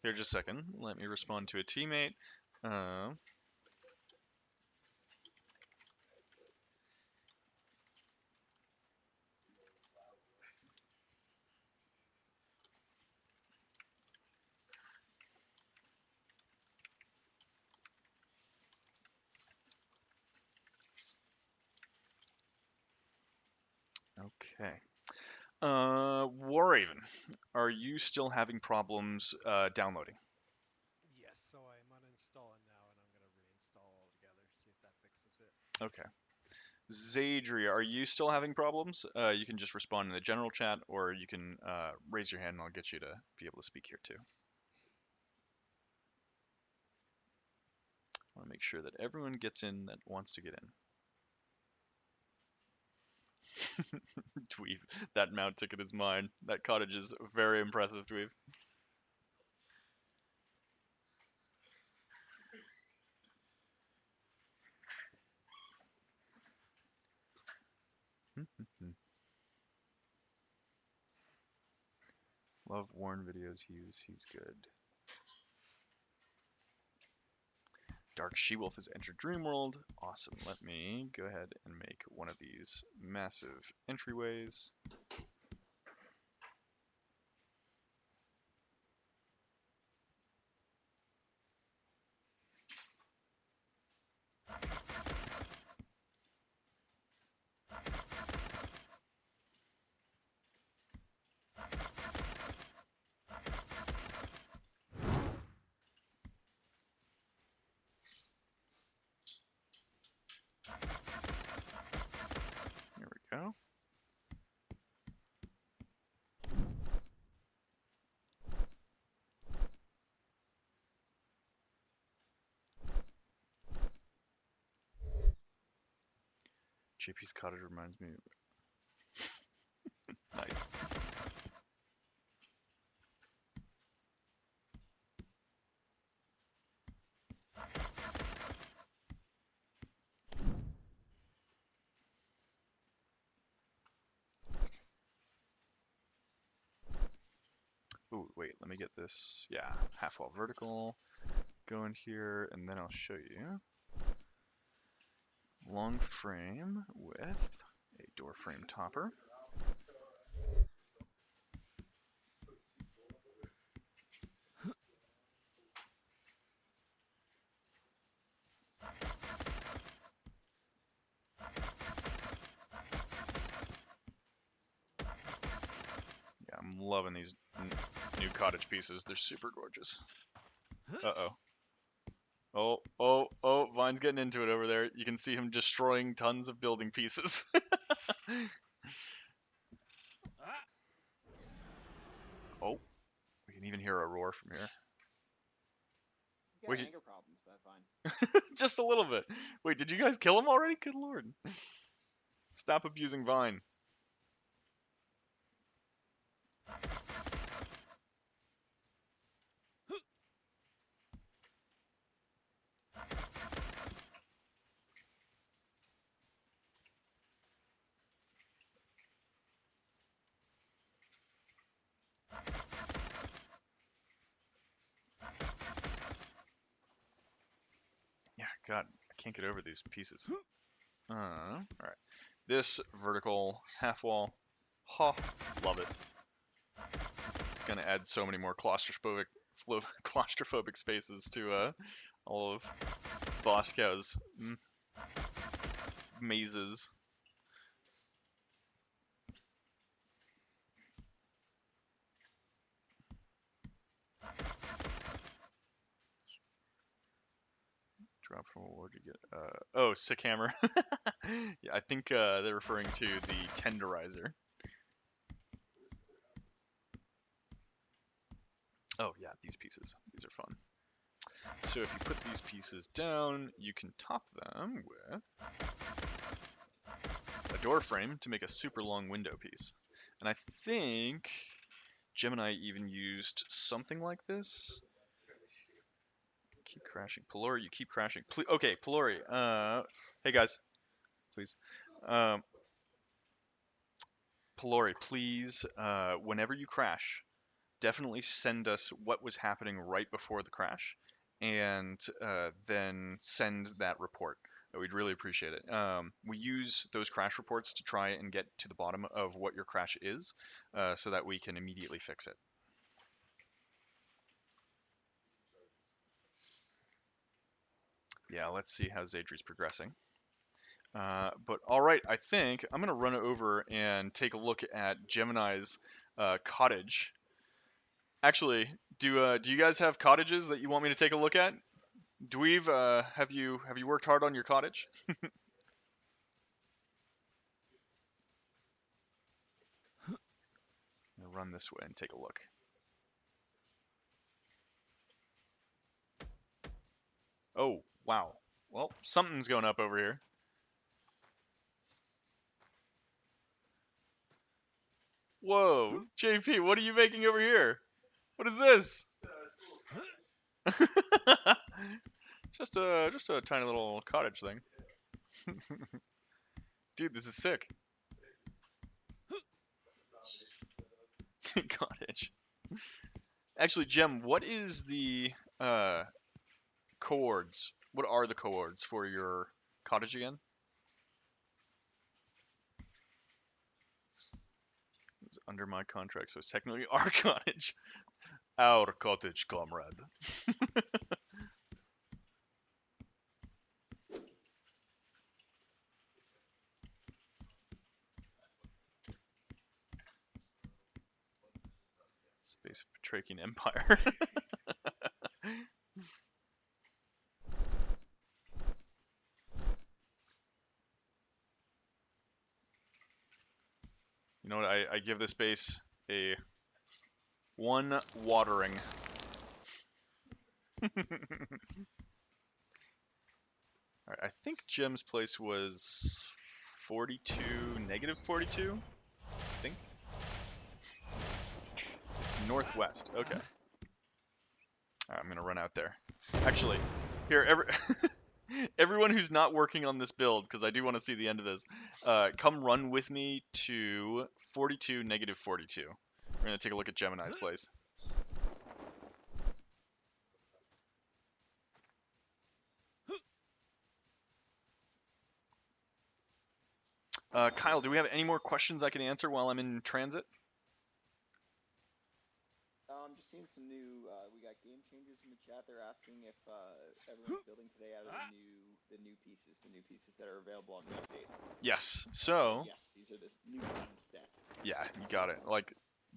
Here, just a second. Let me respond to a teammate. Okay. Waraven, are you still having problems downloading? Yes, so I'm uninstalling now, and I'm gonna reinstall altogether. See if that fixes it. Okay. Zadria, are you still having problems? You can just respond in the general chat, or you can raise your hand and I'll get you to be able to speak here too. I want to make sure that everyone gets in that wants to get in. Dweeb, that mount ticket is mine. That cottage is very impressive, Dweeb. Love Warren videos. He's good. Dark She-Wolf has entered Dreamworld. Awesome. Let me go ahead and make one of these massive entryways. Here we go. JP's cottage reminds me. Nice. Ooh, wait, let me get this. Yeah, half wall vertical. Go in here, and then I'll show you. Long frame with a door frame topper. I'm loving these new cottage pieces. They're super gorgeous. Uh-oh. Oh, Vine's getting into it over there. You can see him destroying tons of building pieces. Oh, we can even hear a roar from here. You got Wait. anger problems, but fine. Just a little bit. Wait, did you guys kill him already? Good lord. Stop abusing Vine. Yeah, God, I can't get over these pieces. Alright. This vertical half wall. Ha, love it. Gonna add so many more claustrophobic spaces to all of Boschko's mazes. Drop from what you get? Oh, sick hammer. Yeah, I think they're referring to the tenderizer. Oh yeah, these pieces. These are fun. So if you put these pieces down, you can top them with a door frame to make a super long window piece. And I think Gemini even used something like this. Keep crashing. Pelori, you keep crashing. Okay, Pelori. Hey guys, please. Pelori, please, whenever you crash, definitely send us what was happening right before the crash, and then send that report. We'd really appreciate it. We use those crash reports to try and get to the bottom of what your crash is, so that we can immediately fix it. Yeah, let's see how Zadri's progressing. But all right, I think I'm gonna run over and take a look at Gemini's cottage. Actually, do you guys have cottages that you want me to take a look at? Dweeb, have you worked hard on your cottage? I'm gonna run this way and take a look. Oh, wow. Well, something's going up over here. Whoa, JP, what are you making over here? What is this? just a tiny little cottage thing. Dude, this is sick. Cottage. Actually, Gem, what is the coords? What are the coords for your cottage again? It's under my contract, so it's technically our cottage. Our cottage, comrade. Space Petrakian Empire. You know what? I give this base a 1 watering. Alright, I think Jim's place was 42, negative 42? I think. Northwest, okay. Alright, I'm gonna run out there. Actually, here, everyone who's not working on this build, because I do want to see the end of this, come run with me to 42, negative 42. We're gonna take a look at Gemini's place. Kyle, do we have any more questions I can answer while I'm in transit? Just seeing some new. We got game changers in the chat. They're asking if everyone's building today out of the new pieces that are available on the update. Yes. So yes, these are the new set. yeah, you got it. Like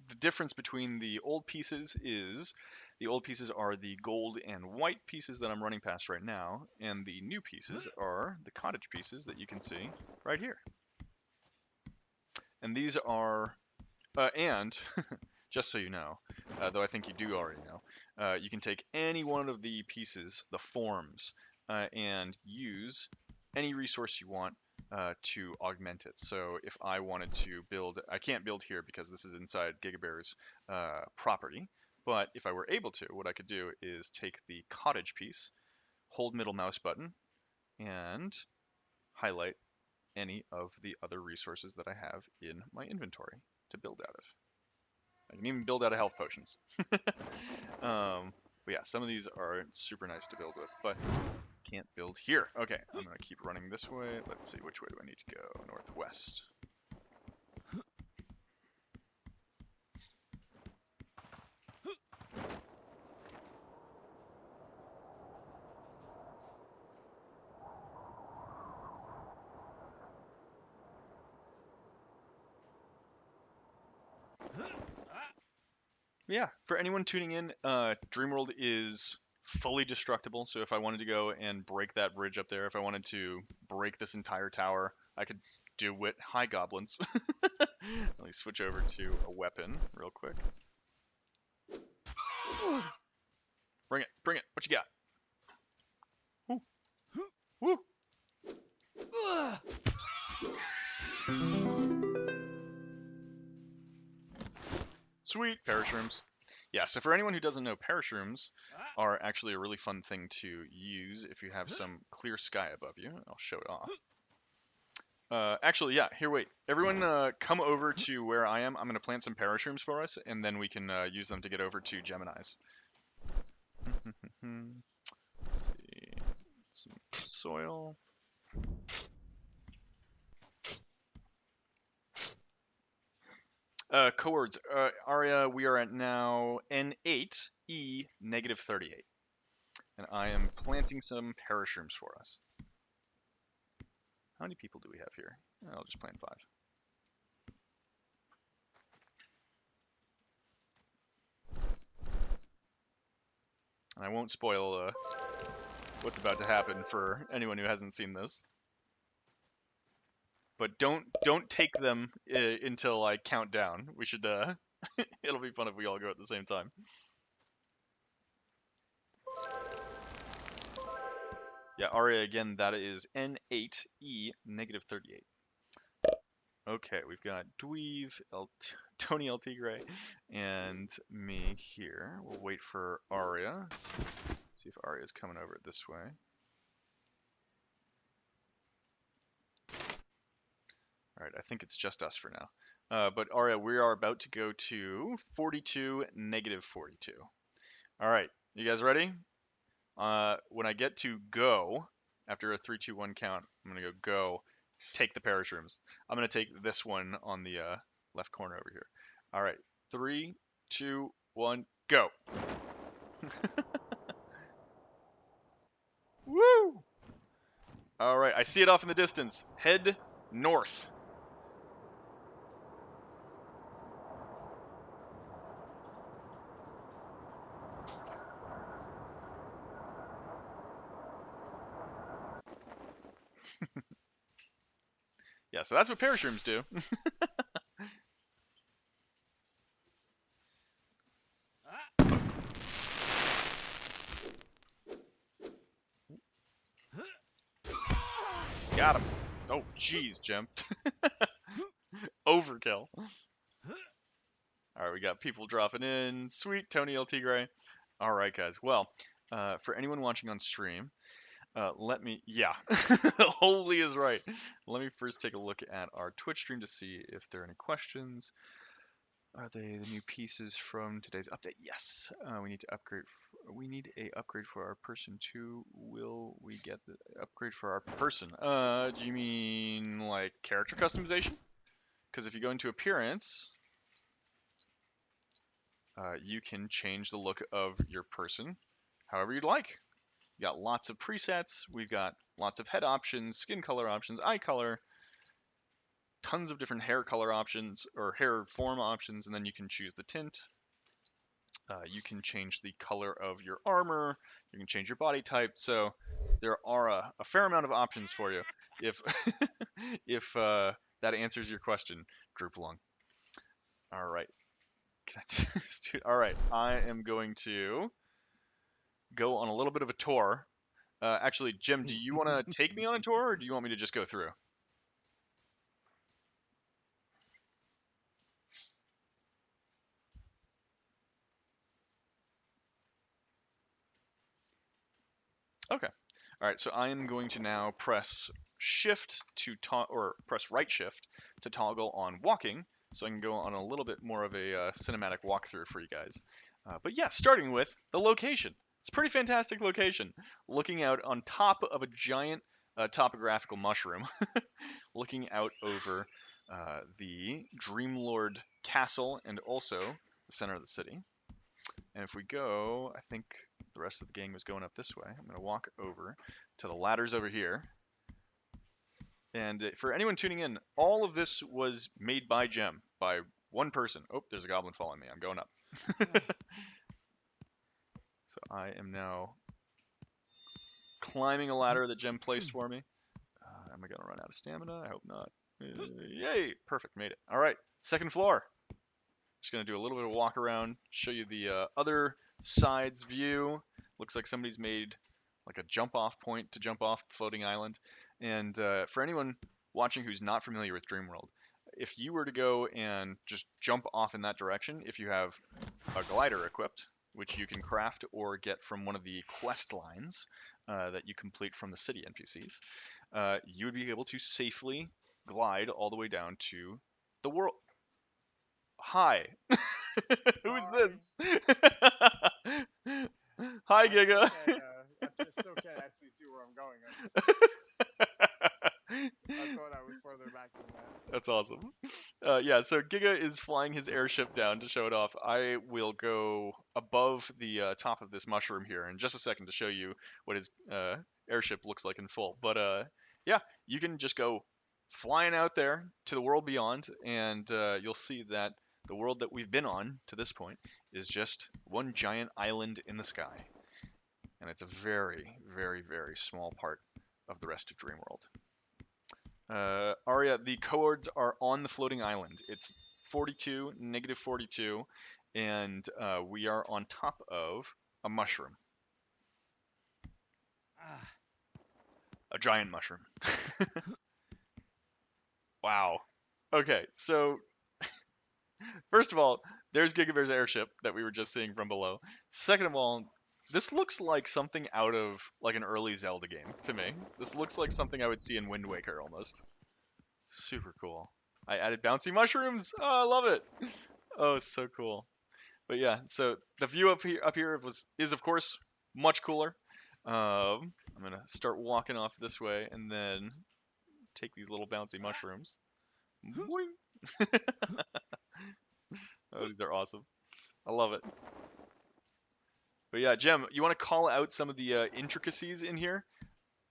the difference between the old pieces is the old pieces are the gold and white pieces that I'm running past right now, and the new pieces are the cottage pieces that you can see right here. And these are, and just so you know, though I think you do already know, you can take any one of the pieces, the forms, and use any resource you want to augment it. So if I wanted to build, I can't build here because this is inside GigaBear's property, but if I were able to, what I could do is take the cottage piece, hold middle mouse button, and highlight any of the other resources that I have in my inventory to build out of. I can even build out of health potions. But yeah, some of these are super nice to build with, but can't build here. Okay, I'm gonna keep running this way. Let's see, which way do I need to go? Northwest. Yeah, for anyone tuning in, Dreamworld is fully destructible. So if I wanted to go and break that bridge up there, if I wanted to break this entire tower, I could do it. Hi, goblins. Let me switch over to a weapon real quick. Bring it, bring it. What you got? Woo. Sweet, parashrooms. Yeah, so for anyone who doesn't know, parashrooms are actually a really fun thing to use if you have some clear sky above you. I'll show it off. Actually, yeah, here, wait. Everyone come over to where I am. I'm going to plant some parashrooms for us, and then we can use them to get over to Gemini's. Some soil. Coords. Aria, we are at now N8, E, -38. And I am planting some parashrooms for us. How many people do we have here? I'll just plant 5. And I won't spoil what's about to happen for anyone who hasn't seen this. But don't take them until I count down. We should. It'll be fun if we all go at the same time. Yeah, Aria again. That is N8E -38. Okay, we've got Dweeve, Tony El Tigre, and me here. We'll wait for Aria. See if Aria's coming over this way. All right, I think it's just us for now. But Aria, we are about to go to 42, -42. All right, you guys ready? When I get to go, after a 3, 2, 1 count, I'm gonna go. Take the parashrooms. I'm gonna take this one on the left corner over here. All right, 3, 2, 1, go. Woo! All right, I see it off in the distance. Head north. Yeah, so that's what parashrooms do. Got him. Oh, jeez, jumped. Overkill. All right, we got people dropping in. Sweet, Tony El Tigre. All right, guys. Well, for anyone watching on stream, let me, yeah, Holy is right. Let me first take a look at our Twitch stream to see if there are any questions. Are they the new pieces from today's update? Yes. We need to upgrade. We need a upgrade for our person too. Will we get the upgrade for our person? Do you mean like character customization? Because if you go into appearance, you can change the look of your person however you'd like. You got lots of presets. We've got lots of head options, skin color options, eye color. tons of different hair color options or hair form options, and then you can choose the tint. You can change the color of your armor. You can change your body type. So there are a fair amount of options for you. If if that answers your question, Group Lung. All right. All right. I am going to go on a little bit of a tour. Actually, Jim, do you want to take me on a tour, or do you want me to just go through? Okay. All right. So I am going to now press shift to or press right shift to toggle on walking, so I can go on a little bit more of a cinematic walkthrough for you guys. But yeah, starting with the location. It's a pretty fantastic location. Looking out on top of a giant topographical mushroom, looking out over the Dreamlord Castle and also the center of the city. And if we go, I think the rest of the gang was going up this way. I'm going to walk over to the ladders over here. And for anyone tuning in, all of this was made by Gem, by one person. Oh, there's a goblin following me. I'm going up. So I am now climbing a ladder that Gem placed for me. Am I going to run out of stamina? I hope not. Yay! Perfect, made it. All right, second floor. Just going to do a little bit of walk around, show you the other side's view. Looks like somebody's made like a jump off point to jump off the floating island. And for anyone watching who's not familiar with Dreamworld, if you were to go and just jump off in that direction, if you have a glider equipped, which you can craft or get from one of the quest lines that you complete from the city NPCs, you would be able to safely glide all the way down to the world. Hi. Who's this? Hi, Giga. Okay, I still can't actually see where I'm going. I thought I was further back than that. That's awesome. Yeah, so Giga is flying his airship down to show it off. I will go above the top of this mushroom here in just a second to show you what his airship looks like in full. But yeah, you can just go flying out there to the world beyond, and you'll see that the world that we've been on to this point is just one giant island in the sky. And it's a very, very, very small part of the rest of Dreamworld. Aria, the coords are on the floating island. It's 42, negative 42, and we are on top of a mushroom. A giant mushroom. Wow. Okay, so first of all, there's Gigabear's airship that we were just seeing from below. Second of all, this looks like something out of like an early Zelda game to me. This looks like something I would see in Wind Waker almost. Super cool. I added bouncy mushrooms. Oh, I love it. Oh, it's so cool. But yeah, so the view up here is of course much cooler. I'm gonna start walking off this way and then take these little bouncy mushrooms. Boing. Oh, they're awesome. I love it. But yeah, Jem, you want to call out some of the intricacies in here?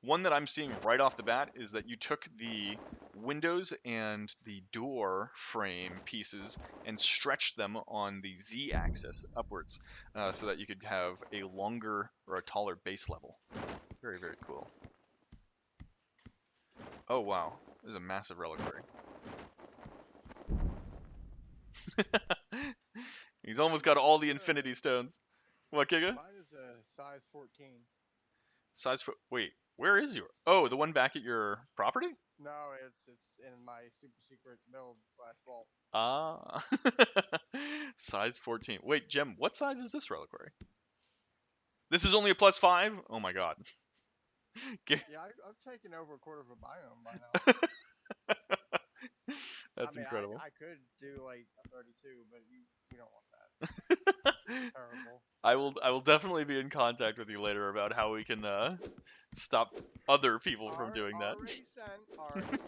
One that I'm seeing right off the bat is that you took the windows and the door frame pieces and stretched them on the Z-axis upwards so that you could have a longer or a taller base level. Very, very cool. Oh, wow. This is a massive reliquary. He's almost got all the infinity stones. What, Giga? Mine is a size 14. Wait, where is your? Oh, the one back at your property? No, it's in my super secret build / vault. Ah. Size 14. Wait, Gem, what size is this reliquary? This is only a +5? Oh my god. Yeah, I've taken over a quarter of a biome by now. That's incredible. I could do like a 32, but you don't want that. It's terrible. I will definitely be in contact with you later about how we can stop other people from doing that. Already sent.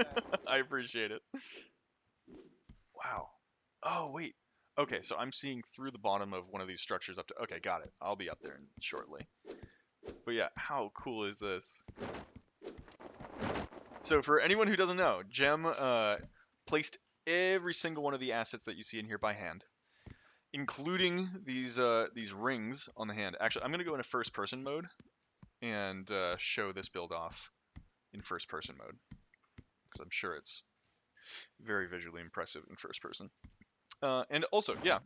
I appreciate it. Wow. Oh, wait. Okay, so I'm seeing through the bottom of one of these structures up to... Okay, got it. I'll be up there shortly. But yeah, how cool is this? So for anyone who doesn't know, Gem placed every single one of the assets that you see in here by hand, including these rings on the hand. Actually, I'm going to go into first person mode and show this build off in first person mode, because I'm sure it's very visually impressive in first person. And also, yeah,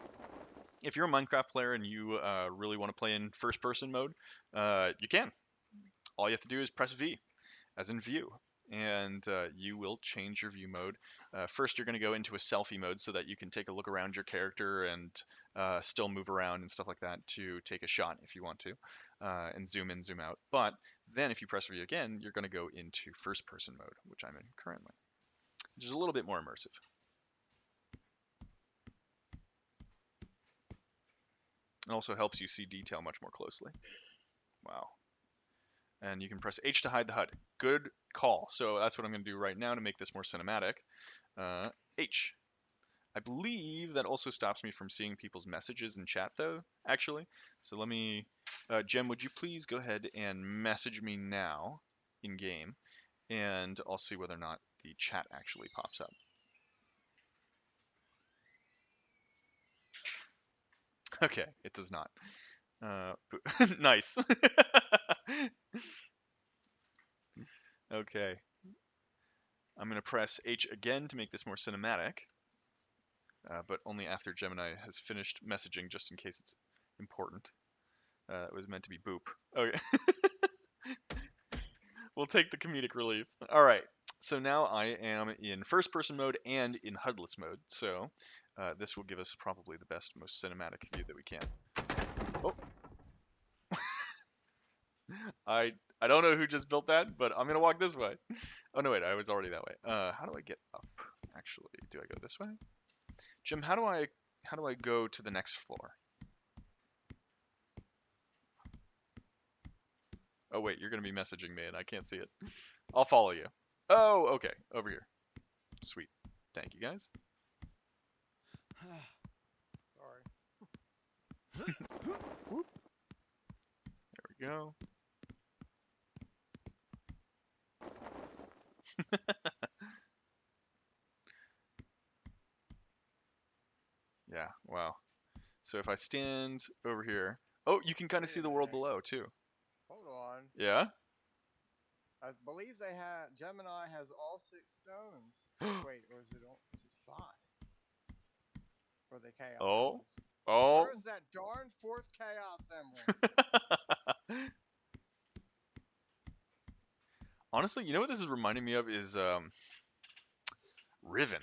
if you're a Minecraft player and you really want to play in first person mode, you can. All you have to do is press V, as in view, and you will change your view mode. First, you're going to go into a selfie mode so that you can take a look around your character and still move around and stuff like that to take a shot if you want to, and zoom in, zoom out. But then if you press V again, you're going to go into first person mode, which I'm in currently, which is a little bit more immersive. It also helps you see detail much more closely. Wow. And you can press H to hide the HUD. Good call. So that's what I'm going to do right now to make this more cinematic. H. I believe that also stops me from seeing people's messages in chat, though, actually. So let me... Jem, would you please go ahead and message me now in-game, and I'll see whether or not the chat actually pops up. Okay, it does not. Nice. Okay. I'm going to press H again to make this more cinematic, but only after Gemini has finished messaging, just in case it's important. It was meant to be boop. Okay. We'll take the comedic relief. All right. So now I am in first person mode and in HUDless mode. So this will give us probably the best, most cinematic view that we can. Oh. I don't know who just built that, but I'm going to walk this way. Oh, no, wait. I was already that way. How do I get up? Actually, do I go this way? Jim, how do I go to the next floor? Oh, wait. You're going to be messaging me, and I can't see it. I'll follow you. Oh, okay. Over here. Sweet. Thank you, guys. Sorry. There we go. Yeah, wow. So if I stand over here, oh, you can kind of Wait see a the world minute. below too. Hold on. Yeah? I believe they have Gemini has all 6 stones. Wait, or is it 5 for the chaos Oh. emeralds? Oh. Where's that darn 4th chaos emerald? Honestly, you know what this is reminding me of is Riven.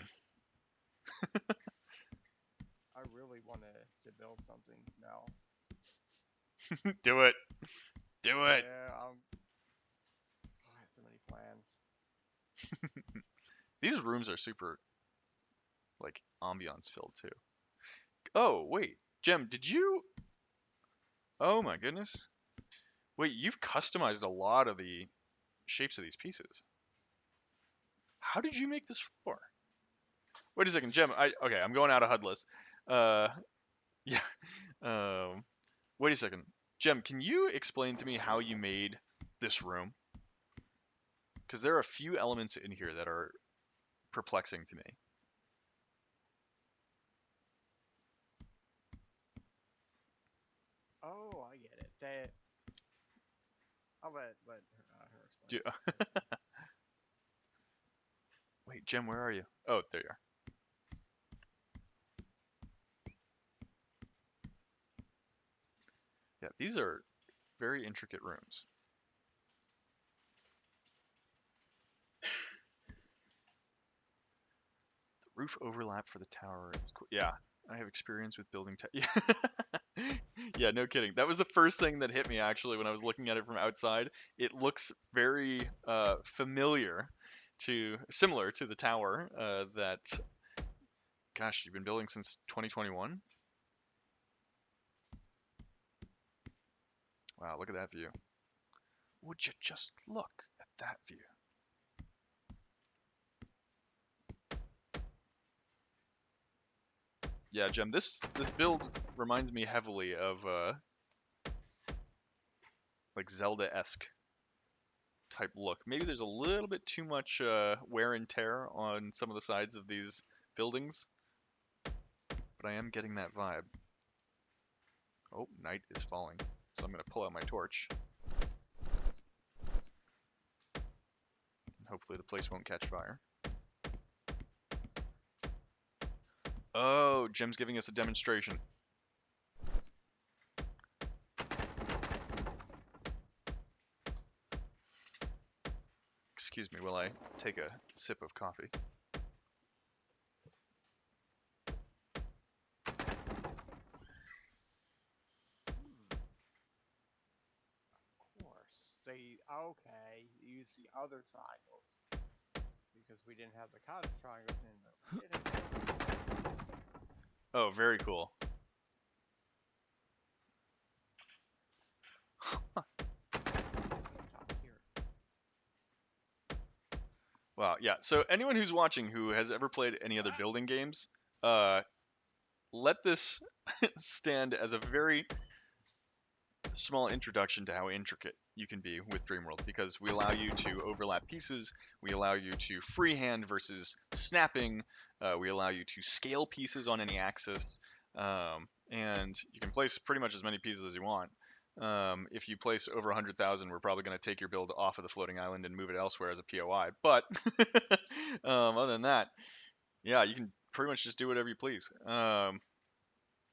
I really want to build something now. Do it. Do it. Yeah, I have so many plans. These rooms are super like ambiance filled too. Oh, wait. Jem, did you? Oh my goodness. Wait, you've customized a lot of the shapes of these pieces. How did you make this floor? Wait a second, Jem. Okay, I'm going out of HUDless. Yeah. Wait a second, Jem. Can you explain to me how you made this room? Because there are a few elements in here that are perplexing to me. Oh, I get it. I'll let her explain. Yeah. Wait, Jem, where are you? Oh, there you are. Yeah, these are very intricate rooms. The roof overlap for the tower. Yeah, I have experience with building. Yeah. Yeah, no kidding. That was the first thing that hit me actually when I was looking at it from outside. It looks very similar to the tower that, gosh, you've been building since 2021? Wow, look at that view. Would you just look at that view? Yeah, Jem, this build reminds me heavily of like Zelda-esque type look. Maybe there's a little bit too much wear and tear on some of the sides of these buildings, but I am getting that vibe. Oh, night is falling, so I'm going to pull out my torch. Hopefully the place won't catch fire. Oh, Jim's giving us a demonstration. Excuse me while I take a sip of coffee. Of course. Okay, use the other triangles. Because we didn't have the cottage triangles in them. Oh, very cool. Wow, yeah. So anyone who's watching who has ever played any other building games, let this stand as a very small introduction to how intricate you can be with Dreamworld, because we allow you to overlap pieces, we allow you to freehand versus snapping, we allow you to scale pieces on any axis, and you can place pretty much as many pieces as you want. If you place over 100,000, we're probably going to take your build off of the floating island and move it elsewhere as a POI. But other than that, yeah, you can pretty much just do whatever you please.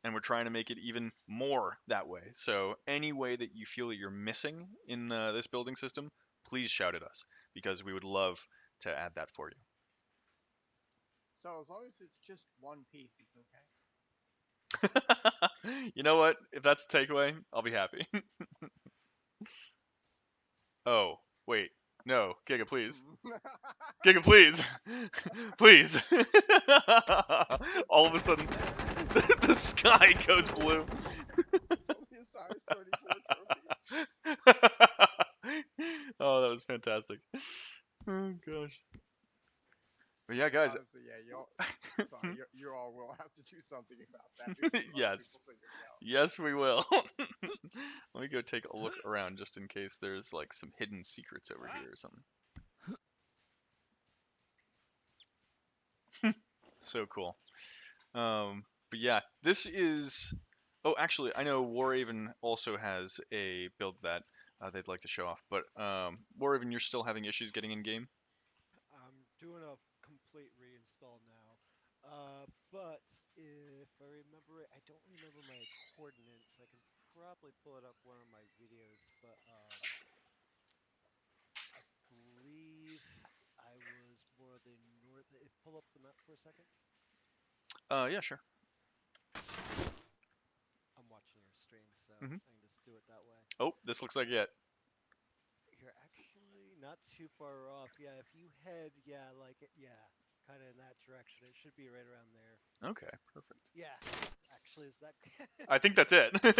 And we're trying to make it even more that way. So any way that you feel that you're missing in this building system, please shout at us, because we would love to add that for you. So as long as it's just one piece, it's okay. You know what? If that's the takeaway, I'll be happy. Oh, wait. No, Giga, please. Giga, please. Please. All of a sudden, the sky goes blue. It's only a size 34 trophy. Oh, that was fantastic. Oh, gosh. But yeah, guys. Honestly, yeah, you all will have to do something about that before other Yes. people figure it out. Yes, we will. Let me go take a look around just in case there's like some hidden secrets over here or something. So cool. But yeah, this is. Oh, actually, I know Waraven also has a build that they'd like to show off. But Waraven, you're still having issues getting in game? I'm doing a complete reinstall now. But if I remember it, I don't remember my coordinates. I can probably pull it up one of my videos, but I believe I was more the north. Pull up the map for a second. Yeah, sure. I'm watching your stream, so Mhm. I can just do it that way. Oh, this looks like it. You're actually not too far off. Yeah, if you head, kind of in that direction. It should be right around there. Okay, perfect. Yeah, actually, is that? I think that's it. That's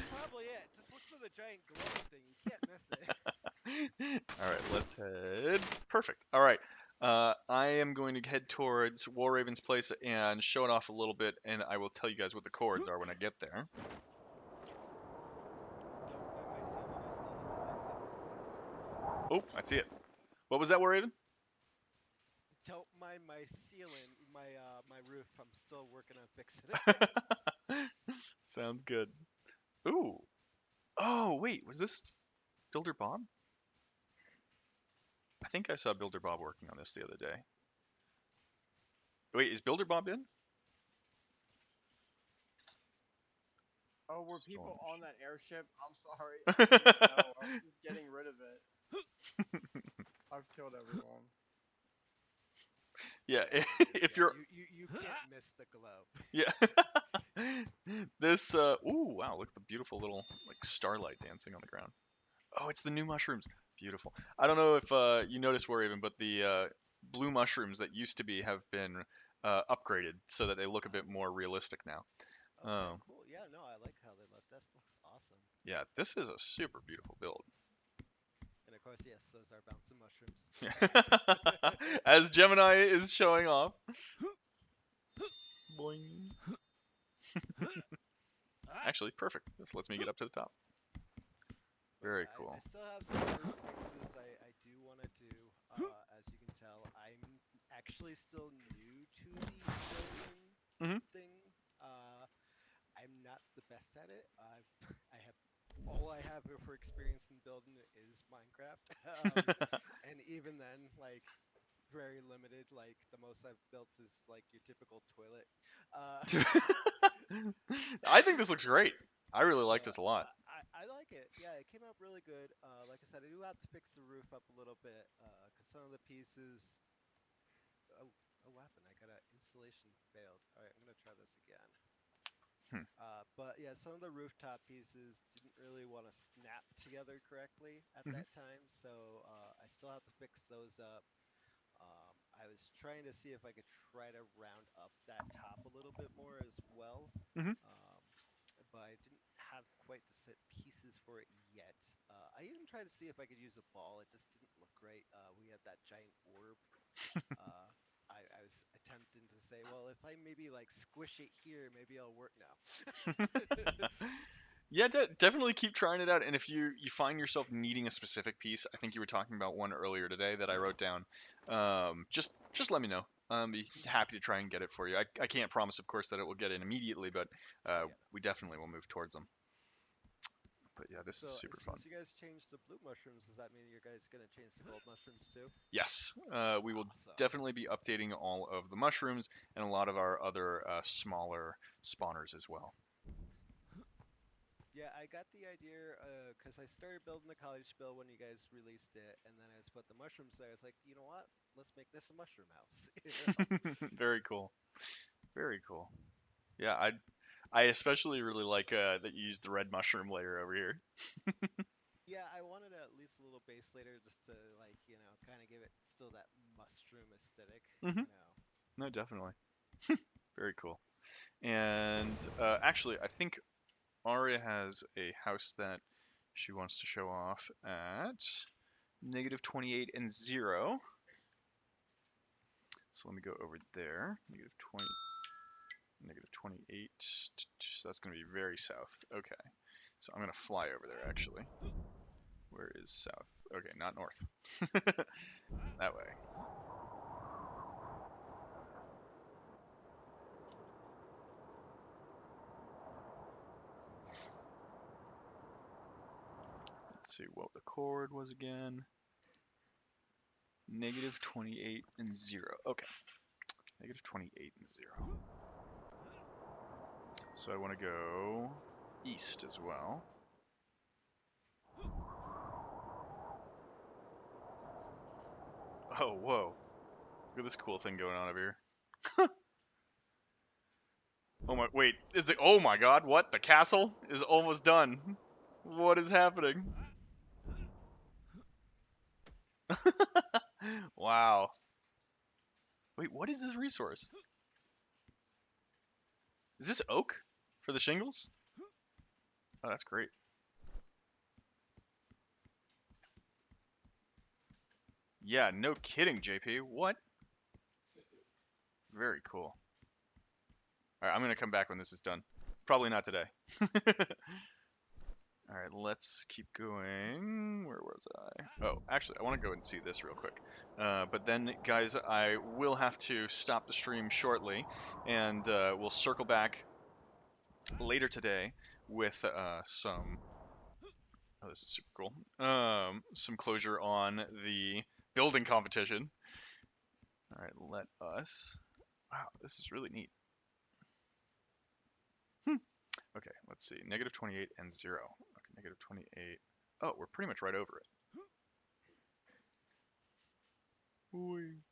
probably it. Just look for the giant glow thing. You can't miss it. All right, let's head. Perfect. All right. I am going to head towards Waraven's place and show it off a little bit, and I will tell you guys what the chords are when I get there. Oh, I see it. What was that, Waraven? Don't mind my ceiling, my roof. I'm still working on fixing it. Sounds good. Ooh. Oh, wait, was this Builder Bob? I think I saw Builder Bob working on this the other day. Wait, is Builder Bob in? Oh, were people on that airship? I'm sorry. I didn't know. I was just getting rid of it. I've killed everyone. Yeah, if Yeah, you're... you can't miss the glow. Yeah. This, ooh, wow, look at the beautiful little, like, starlight dancing on the ground. Oh, it's the new mushrooms. Beautiful. I don't know if you noticed, Waraven, but the blue mushrooms that used to be have been upgraded so that they look a bit more realistic now. Okay, cool. Yeah, no, I like how they look. That looks awesome. Yeah, this is a super beautiful build. And of course, yes, those are bouncing mushrooms. As Gemini is showing off. Boing. Actually, perfect. This lets me get up to the top. Very cool. I still have some roof fixes I actually still new to the building Mhm. thing. I'm not the best at it. I have all I have for experience in building is Minecraft, and even then, like very limited. Like the most I've built is like your typical toilet. Uh, I think this looks great. I really like yeah, this a lot. I like it. Yeah, it came out really good. Like I said, I do have to fix the roof up a little bit because some of the pieces. Oh, oh, what happened? I got an installation failed. All right, I'm gonna try this again. Hmm. But yeah, some of the rooftop pieces didn't really want to snap together correctly at Mhm. that time, so I still have to fix those up. I was trying to see if I could try to round up that top a little bit more as well, Mhm. um, but I didn't have quite the set pieces for it yet. I even tried to see if I could use a ball. It just didn't look right. We had that giant orb. Uh, I was attempting to say, well, if I maybe like squish it here, maybe it'll work now. Yeah, definitely keep trying it out. And if you find yourself needing a specific piece, I think you were talking about one earlier today that I wrote down. Just let me know. Be happy to try and get it for you. I can't promise, of course, that it will get in immediately, but Oh yeah, no. we definitely will move towards them. But yeah, this is So super fun. since you guys changed the blue mushrooms, does that mean you guys gonna change the gold mushrooms too? Yes, we will Awesome. definitely be updating all of the mushrooms and a lot of our other smaller spawners as well. Yeah, I got the idea because I started building the cottage bill when you guys released it, and then I just put the mushrooms there. I was like, you know what? Let's make this a mushroom house. Very cool. Very cool. Yeah, I especially really like that you used the red mushroom layer over here. Yeah, I wanted at least a little base later just to like kind of give it still that mushroom aesthetic. Hmm. You know. No, definitely. Very cool. And actually, I think Aria has a house that she wants to show off at -28 and 0. So let me go over there. -20, -28. So that's going to be very south. Okay. So I'm going to fly over there, actually. Where is south? Okay, not north. That way. Let's see what the chord was again. -28 and 0. Okay. -28 and 0. So I want to go east as well. Oh, whoa. Look at this cool thing going on over here. Oh my, wait, is it, oh my god, what? The castle is almost done. What is happening? Wow. Wait, what is this resource? Is this oak for the shingles? Oh, that's great. Yeah, no kidding, JP. What? Very cool. Alright, I'm gonna come back when this is done. Probably not today. Alright, let's keep going. Where was I? Oh, actually, I want to go and see this real quick. But then, guys, I will have to stop the stream shortly, and we'll circle back later today with some. Oh, this is super cool. Some closure on the building competition. All right, let us. Wow, this is really neat. Okay, let's see. -28 and 0. Okay, -28. Oh, we're pretty much right over it. Whee.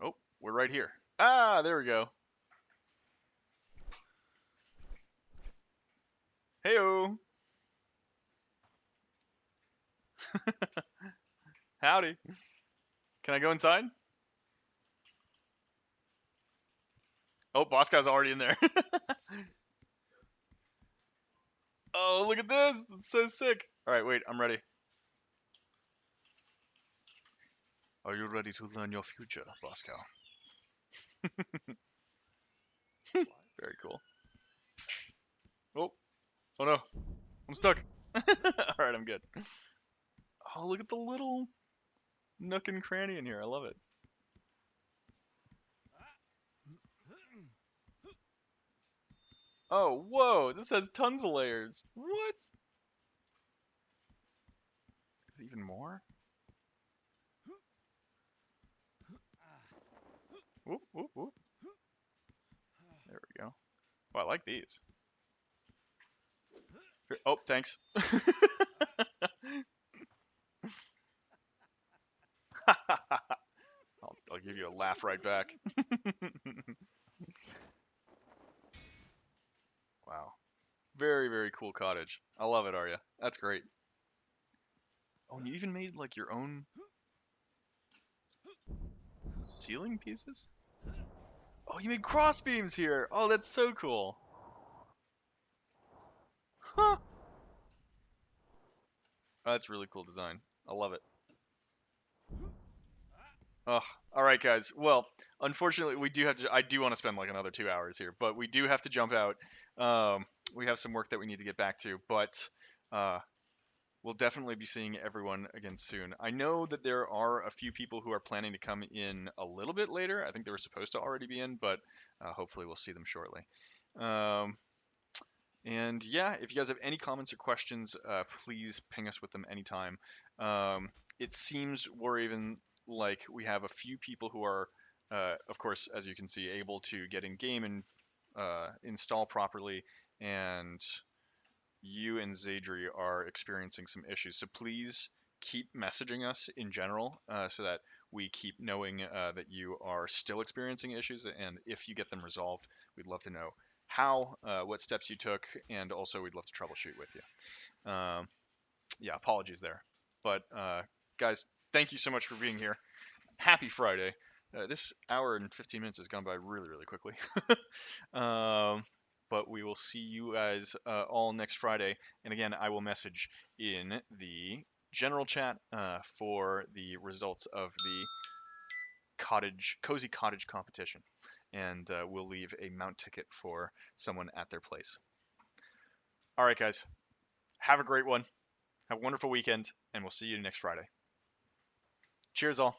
Oh, we're right here. Ah, there we go. Heyo. Howdy. Can I go inside? Oh, boss guy's already in there. Oh, look at this. That's so sick. All right, wait, I'm ready. Are you ready to learn your future, Bosco? What? Very cool. Oh, oh no. I'm stuck. All right, I'm good. Oh, Oh, look at the little nook and cranny in here. I love it. Oh, whoa, this has tons of layers. What? Even more? Whoop, whoop, whoop. There we go. Oh, I like these. Oh, thanks. I'll give you a laugh right back. Wow. Very, very cool cottage. I love it, Aria. That's great. Oh, and you even made like your own ceiling pieces? Oh, you made cross beams here. Oh, that's so cool. Huh. Oh, that's really cool design. I love it. Oh, all right, guys. Well, unfortunately, we do have to. I do want to spend like another 2 hours here, but we do have to jump out. We have some work that we need to get back to, but uh, we'll definitely be seeing everyone again soon. I know that there are a few people who are planning to come in a little bit later. I think they were supposed to already be in, but hopefully we'll see them shortly. And yeah, if you guys have any comments or questions, please ping us with them anytime. It seems we're even like we have a few people who are, of course, as you can see, able to get in game and install properly, and you and Zadri are experiencing some issues. So please keep messaging us in general so that we keep knowing that you are still experiencing issues. And if you get them resolved, we'd love to know how, what steps you took, and also we'd love to troubleshoot with you. Yeah, apologies there. But guys, thank you so much for being here. Happy Friday. This hour and 15 minutes has gone by really, really quickly. But we will see you guys all next Friday. And again, I will message in the general chat for the results of the cozy cottage competition. And we'll leave a mount ticket for someone at their place. All right, guys. Have a great one. Have a wonderful weekend, and we'll see you next Friday. Cheers, all.